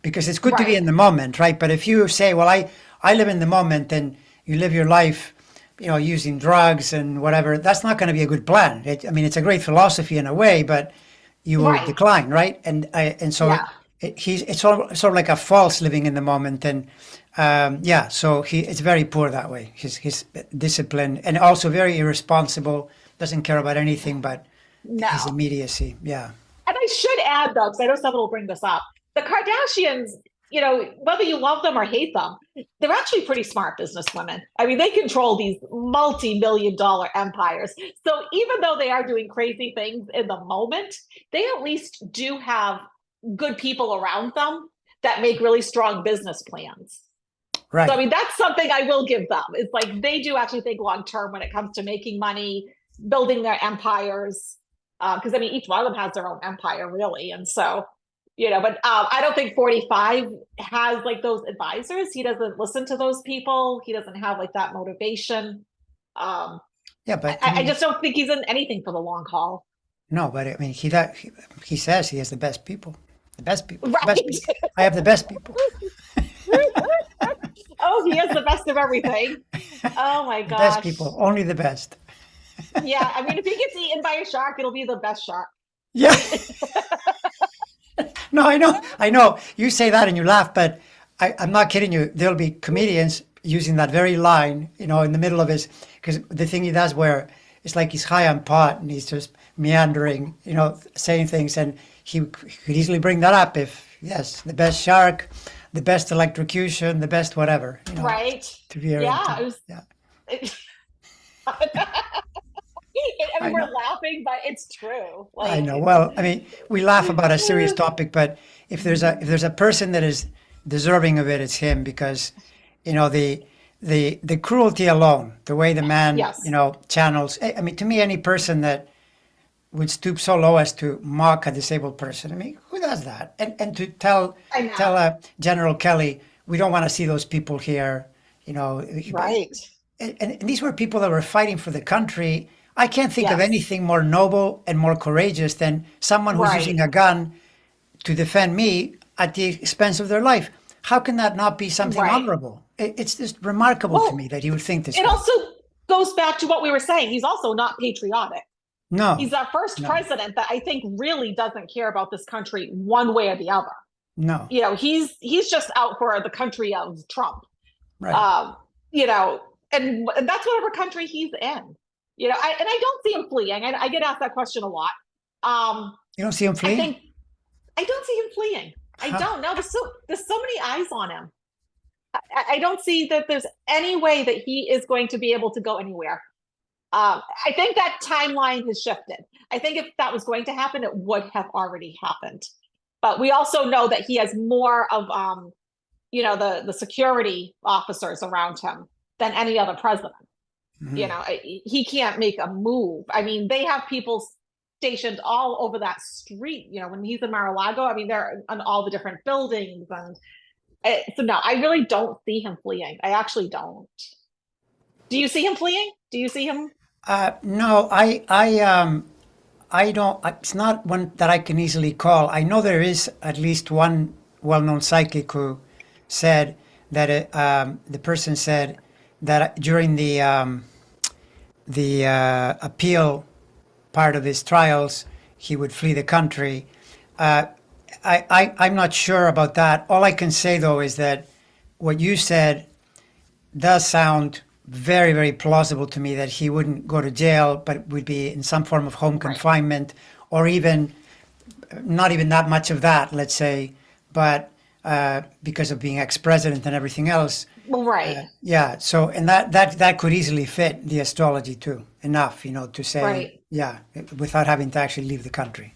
Because it's good to be Right. in the moment, right? But if you say, well, I live in the moment and you live your life, using drugs and whatever, that's not going to be a good plan. I mean, it's a great philosophy in a way, but you will Right. decline, right? And so Yeah. it's sort of like a false living in the moment, and yeah, so it's very poor that way. His discipline, and also very irresponsible. Doesn't care about anything but his No. immediacy. Yeah, And I should add, though, because I know someone will bring this up, the Kardashians, whether you love them or hate them, they're actually pretty smart businesswomen. I mean, they control these multi-million-dollar empires. So even though they are doing crazy things in the moment, they at least do have good people around them that make really strong business plans. So I right. mean, that's something I will give them. It's like they do actually think long term when it comes to making money, building their empires. Because I mean, each one of them has their own empire, really, and so but I don't think 45 has like those advisors. He doesn't listen to those people. He doesn't have like that motivation. Um, Yeah, but I I mean, just don't think he's in anything for the long haul. no, but I mean, he says he has the best people, the best people, the best Right. people. I have the best people, Oh, he is the best of everything. Oh my the best gosh. people, only the best. Yeah, I mean, if he gets eaten by a shark, it'll be the best shark. Yeah. No, I know. You say that and you laugh, but I'm not kidding you. There'll be comedians using that very line, in the middle of his, because the thing he does where it's like he's high on pot and he's just meandering, saying things, and he could easily bring that up if, yes, the best shark, the best electrocution, the best whatever, Right. to veer Yeah, into. it was. Yeah, It, I I mean, we're know. laughing, but it's true. I Like, know. Well, I mean, we laugh about a serious topic, but if there's a person that is deserving of it, it's him because, the cruelty alone, the way the man, yes, channels. I mean, to me, any person that would stoop so low as to mock a disabled person. I mean, who does that? And to tell I tell know. General Kelly, we don't want to see those people here. You know, Right. and these were people that were fighting for the country. I can't think of Yes. anything more noble and more courageous than someone who's using Right. a gun to defend me at the expense of their life. How can that not be something Right. honorable? It's just remarkable to me Well, that he would think this it way. also goes back to what we were saying. He's also not patriotic. No, He's our first no, president that I think really doesn't care about this country one way or the other. no. He's just out for the country of Trump. Right. Um, you know, and that's whatever country he's in. I don't see him fleeing. I get asked that question a lot. Um, You don't see him I fleeing? think I don't see him fleeing. I Huh. don't know. There's so many eyes on him. I don't see that there's any way that he is going to be able to go anywhere. I think that timeline has shifted. I think if that was going to happen, it would have already happened. But we also know that he has more of the security officers around him than any other president. Mhm. He can't make a move. I mean, they have people stationed all over that street. When he's in Mar-a-Lago, I mean, they're on all the different buildings, and so no, I really don't see him fleeing. I actually don't. Do you see him fleeing? Do you see him? No, I don't. It's not one that I can easily call. I know there is at least one well-known psychic who said that the person said that during the appeal part of his trials, he would flee the country. Uh, I'm not sure about that. All I can say though is that what you said does sound very, very plausible to me that he wouldn't go to jail, but would be in some form of home Right. confinement, or even not even that much of that, let's say, but because of being ex-president and everything else. Well, right. Yeah. So, and that could easily fit the astrology too, enough, to say, Right. yeah, without having to actually leave the country.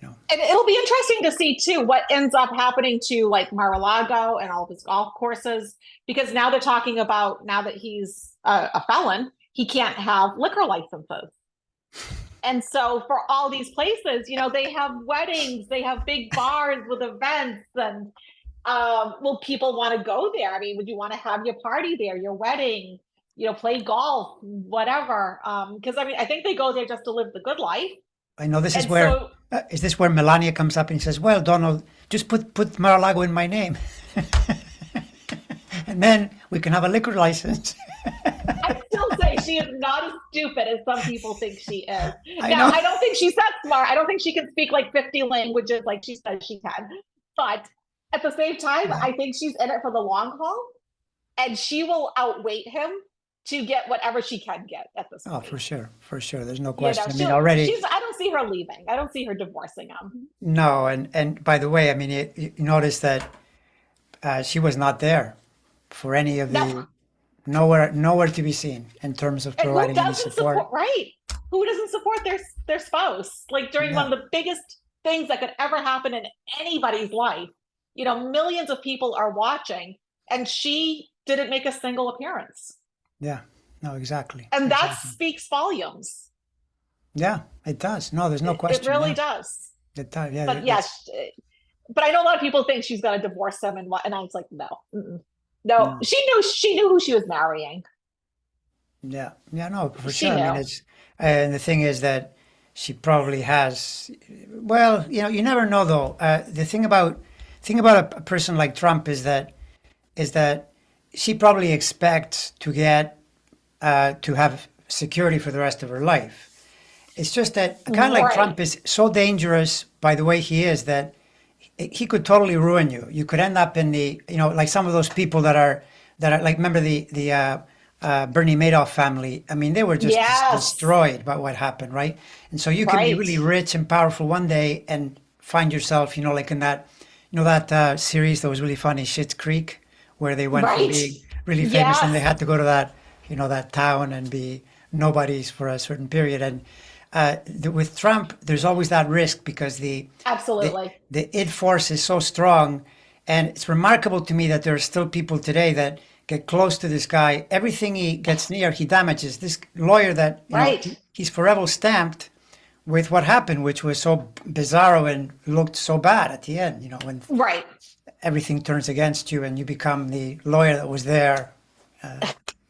And it'll be interesting to see too what ends up happening to like Mar-a-Lago and all of his golf courses, because now they're talking about, now that he's a felon, he can't have liquor licenses. And so for all these places, they have weddings, they have big bars with events, and will people want to go there? I mean, would you want to have your party there, your wedding, play golf, whatever? Because I mean, I think they go there just to live the good life. I know this is And where so is this where Melania comes up and says, "Well, Donald, just put Mar-a-Lago in my name, and then we can have a liquor license." I still say she is not as stupid as some people think she is. I Now, know. I don't think she's that smart. I don't think she can speak like 50 languages like she says she can. But at the same time, Yeah. I think she's in it for the long haul, and she will outweight him to get whatever she can get at this Oh, point. for sure. There's no question. I mean, She's. already I don't see her leaving. I don't see her divorcing him. no. And by the way, I mean, you notice that she was not there for any of No, the nowhere to be seen in terms of and who providing any doesn't support. support? Right? Who doesn't support their spouse? Like during Yeah. one of the biggest things that could ever happen in anybody's life. Millions of people are watching, and she didn't make a single appearance, Yeah. No, exactly. and that Exactly. speaks volumes. Yeah, it does. No, there's no It question. really Yeah, does. it does. Yeah, But yes, but I know a lot of people think she's going to divorce him, and I was like, no, no. no. She knew who she was marrying. Yeah, yeah, no, for She sure. I mean, knew. it's and the thing is that she probably has. Well, you never know though. The thing about a person like Trump is that she probably expects to have security for the rest of her life. It's just that a guy like Right. Trump is so dangerous by the way he is that he could totally ruin you. You could end up in like some of those people that are like, remember the Bernie Madoff family. I mean, they were just Yes. destroyed by what happened, right? And so you can be Right. really rich and powerful one day and find yourself, like in that series that was really funny, Schitt's Creek, where they went from Right. being really famous and they Yes. had to go to that town and be nobodies for a certain period. And with Trump, there's always that risk because the Absolutely. the id force is so strong, and it's remarkable to me that there are still people today that get close to this guy. Everything he gets near, he damages. This lawyer that Right. he's forever stamped with what happened, which was so bizarro and looked so bad at the end. When Right. everything turns against you and you become the lawyer that was there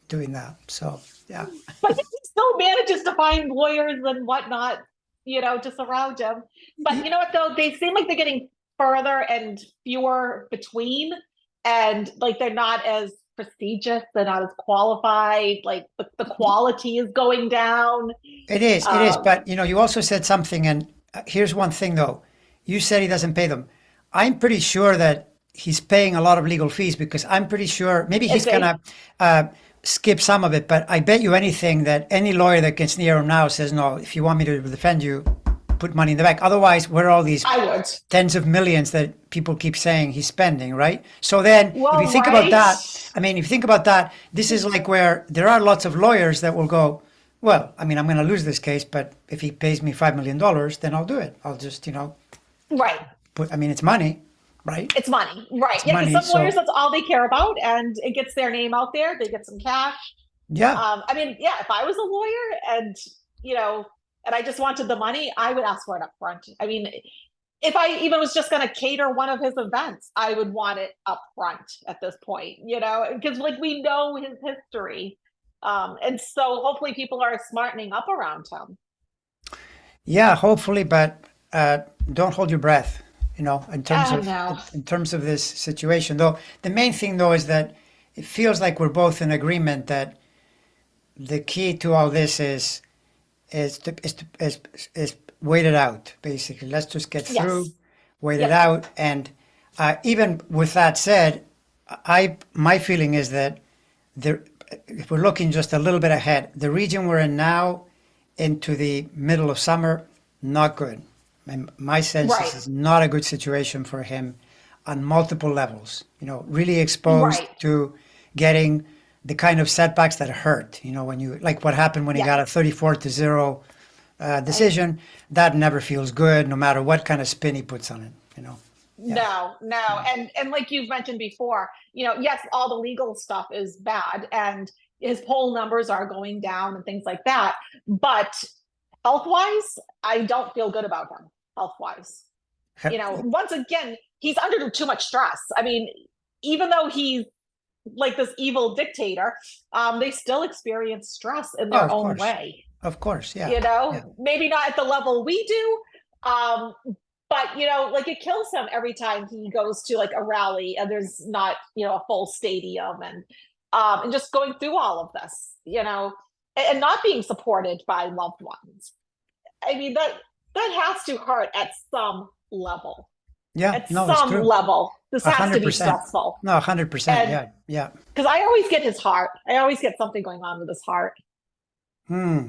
doing that. So yeah, But he still manages to find lawyers and whatnot, to surround him. But you know what though? They seem like they're getting further and fewer between, and like they're not as prestigious, they're not as qualified, like the quality is going down. it is. It is. Um, But you also said something, and here's one thing though. You said he doesn't pay them. I'm pretty sure that he's paying a lot of legal fees because I'm pretty sure maybe is he's gonna uh, skip some of it. But I bet you anything that any lawyer that gets near him now says, "No, if you want me to defend you, put money in the bank." Otherwise, where are all these I would. tens of millions that people keep saying he's spending, right? So then, if you Well, think about right. that, I mean, if you think about that, this is like where there are lots of lawyers that will go, well, I mean, I'm going to lose this case, but if he pays me $5 million, then I'll do it. I'll just, Right. I mean, it's money, right? It's money. Right. It's Yeah, because money. some lawyers, So, that's all they care about, and it gets their name out there. They get some cash. yeah, I mean, yeah, if I was a lawyer you know, and I just wanted the money, I would ask for it up front. I mean, if I even was just going to cater one of his events, I would want it up front at this point, because like we know his history. And so hopefully people are smartening up around him. yeah, hopefully, but don't hold your breath, in terms Oh of no. this situation. Though the main thing, though, is that it feels like we're both in agreement that the key to all this is wait it out. Basically, let's just get through, Yes. wait it Yep. out, and even with that said, my feeling is that the if we're looking just a little bit ahead, the region we're in now into the middle of summer, not good. And my sense is Right. it's not a good situation for him on multiple levels. Really exposed Right. to getting the kind of setbacks that hurt. When you like what happened when he Yeah. got a 34-0 decision, that never feels good, no matter what kind of spin he puts on it. Yeah, No. yeah, And like you've mentioned before, yes, all the legal stuff is bad and his poll numbers are going down and things like that. But health wise, I don't feel good about him health wise. Once again, he's under too much stress. I mean, even though he's like this evil dictator, they still experience stress in oh, their own way. of course, yeah, yeah, Maybe not at the level we do, but like it kills him every time he goes to like a rally and there's not a full stadium and just going through all of this, and not being supported by loved ones. I mean that has to hurt at some level. yeah. At No, it's some true. level, this A has to hundred be percent. stressful. No, 100%. And Yeah, yeah. because I always get his heart, I always get something going on with his heart. Hmm.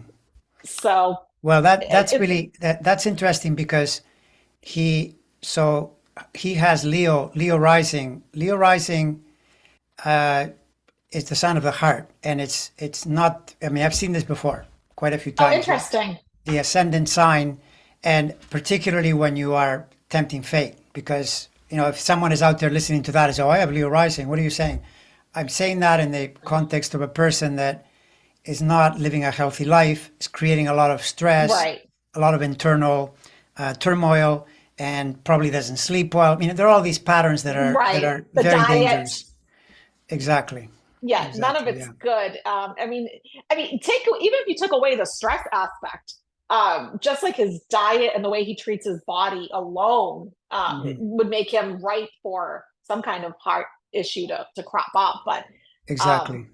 So Well, that's it's really that's interesting because he so he has Leo rising. Leo rising is the sign of the heart, and it's not. I mean, I've seen this before quite a few oh, times. interesting. The ascendant sign, and particularly when you are tempting fate, because if someone is out there listening to that and say, "Oh, I have Leo rising," what are you saying? I'm saying that in the context of a person that is not living a healthy life, is creating a lot of stress, Right. a lot of internal turmoil, and probably doesn't sleep well. I mean, there are all these patterns that Right. are The very diet. dangerous. Exactly, Yeah, none of exactly. it's Yeah, good. I mean, take even if you took away the stress aspect, just like his diet and the way he treats his body alone, hmm would make him ripe for some kind of heart issue to crop up. But um, exactly.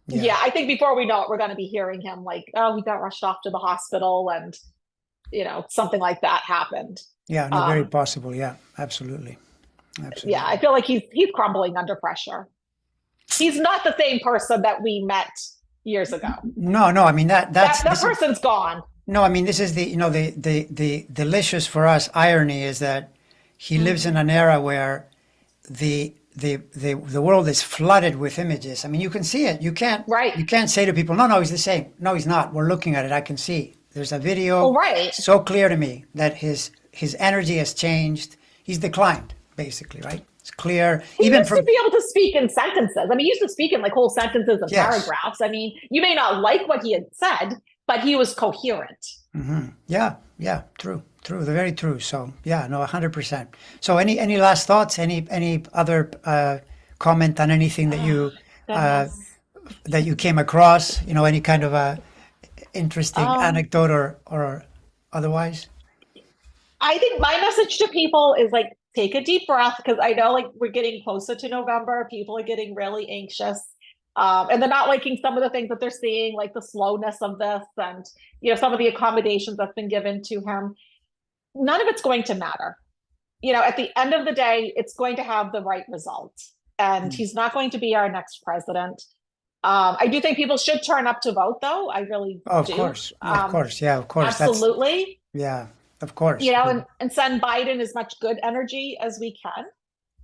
Yeah, yeah, I think before we know it, we're going to be hearing him like, oh, he got rushed off to the hospital and something like that happened. yeah. No, very Um, possible. Yeah, absolutely, yeah, I absolutely. feel like he's crumbling under pressure. He's not the same person that we met years ago. No, no. I mean that's That this is person's gone. no. I mean this is the delicious for us irony is that he lives in Mhm. an era where the world is flooded with images. I mean, you can see it. Right. You can't say to people, no, no, he's the same. No, he's not. We're looking at it. I can see. There's a Well, video right. so clear to me that his energy has changed. He's declined, basically, right? It's clear, He even used to from be able to speak in sentences. I mean, he used to speak in like whole sentences and yes, paragraphs. I mean, you may not like what he had said, but he was coherent. yeah, yeah, true, true, they're very true. So yeah, no, 100%. So any last thoughts? Any other comment on anything Oh, uh, goodness. that you came across? Any kind of a interesting Um, anecdote or otherwise? I think my message to people is like take a deep breath because I know like we're getting closer to November. People are getting really anxious. And they're not liking some of the things that they're seeing, like the slowness of this and some of the accommodations that's been given to him. None of it's going to matter. At the end of the day, it's going to have the right result. And Mm. he's not going to be our next president. I do think people should turn up to vote, though. I really Oh, do. of course, yeah, of course. That's Absolutely. yeah, of course. And send Biden as much good energy as we can.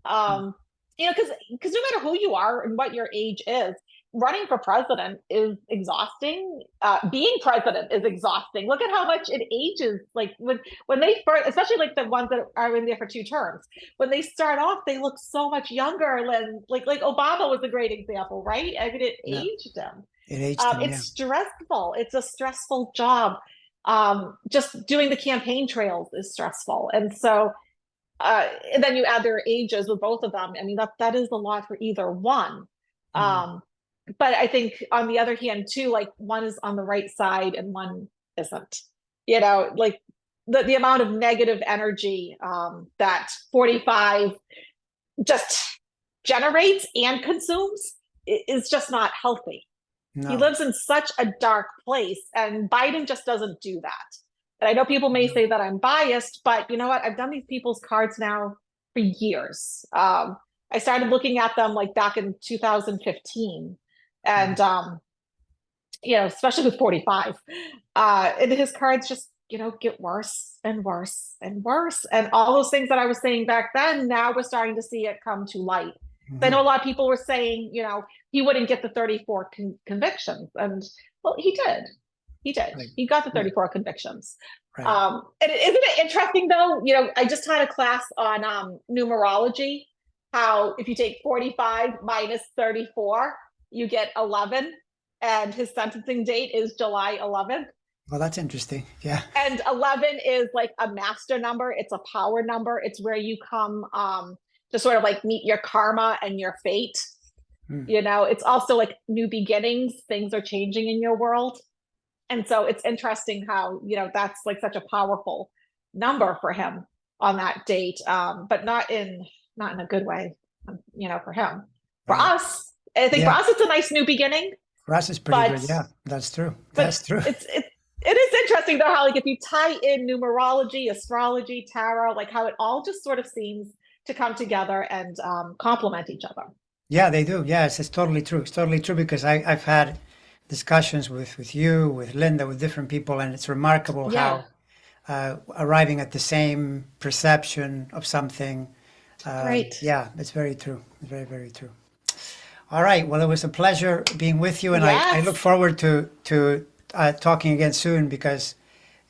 Um, because no matter who you are and what your age is, running for president is exhausting. Being president is exhausting. Look at how much it ages. Like when they first, especially like the ones that are in there for 2 terms, when they start off, they look so much younger than like Obama was a great example, right? I mean, it Yeah, aged them. it aged them. It's Yeah. stressful. It's a stressful job. Just doing the campaign trails is stressful, and then you add their ages with both of them. I mean, that is a lot for either one. Mhm. Um, but I think on the other hand, too, like one is on the right side and one isn't. Like the amount of negative energy that 45 just generates and consumes is just not healthy. He No, lives in such a dark place, and Biden just doesn't do that. And I know people may no. say that I'm biased, but you know what? I've done these people's cards now for years. I started looking at them like back in 2015, Mm. and especially with 45, and his cards just get worse and worse and worse, and all those things that I was saying back then, now we're starting to see it come to light. I know Mhm. a lot of people were saying, he wouldn't get the 34 convictions, and well, he did. He did. Right. He got the Yeah. 34 convictions. Right. And isn't it interesting though? You know, I just had a class on numerology. How if you take 45 minus 34, you get 11, and his sentencing date is July 11th. Well, that's interesting. Yeah. And 11 is like a master number. It's a power number. It's where you come to sort of like meet your karma and your fate. Hmm. You know, it's also like new beginnings. Things are changing in your world. And so it's interesting how, you know, that's like such a powerful number for him on that date. But not in a good way, you know, for him. For Right. us, I think for Yeah. us it's a nice new beginning. For us, it's pretty But good. Yeah, that's true. but That's true. it is interesting though how like if you tie in numerology, astrology, tarot, like how it all just sort of seems to come together and complement each other. Yeah, they do. Yes, it's totally true. It's totally true because I've had discussions with you, with Linda, with different people, and it's remarkable Yeah, how arriving at the same perception of something. right. Yeah, it's very true. It's very, very true. All right. Well, it was a pleasure being with you, and I look Yes. forward to talking again soon because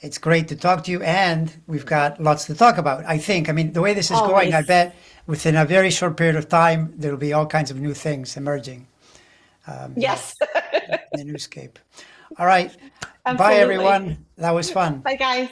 it's great to talk to you, and we've got lots to talk about. I think. I mean, the way this is going, I Always. bet within a very short period of time there will be all kinds of new things emerging in Yes. the newscape. All right. Bye, Absolutely. everyone. That was fun. Bye, guys.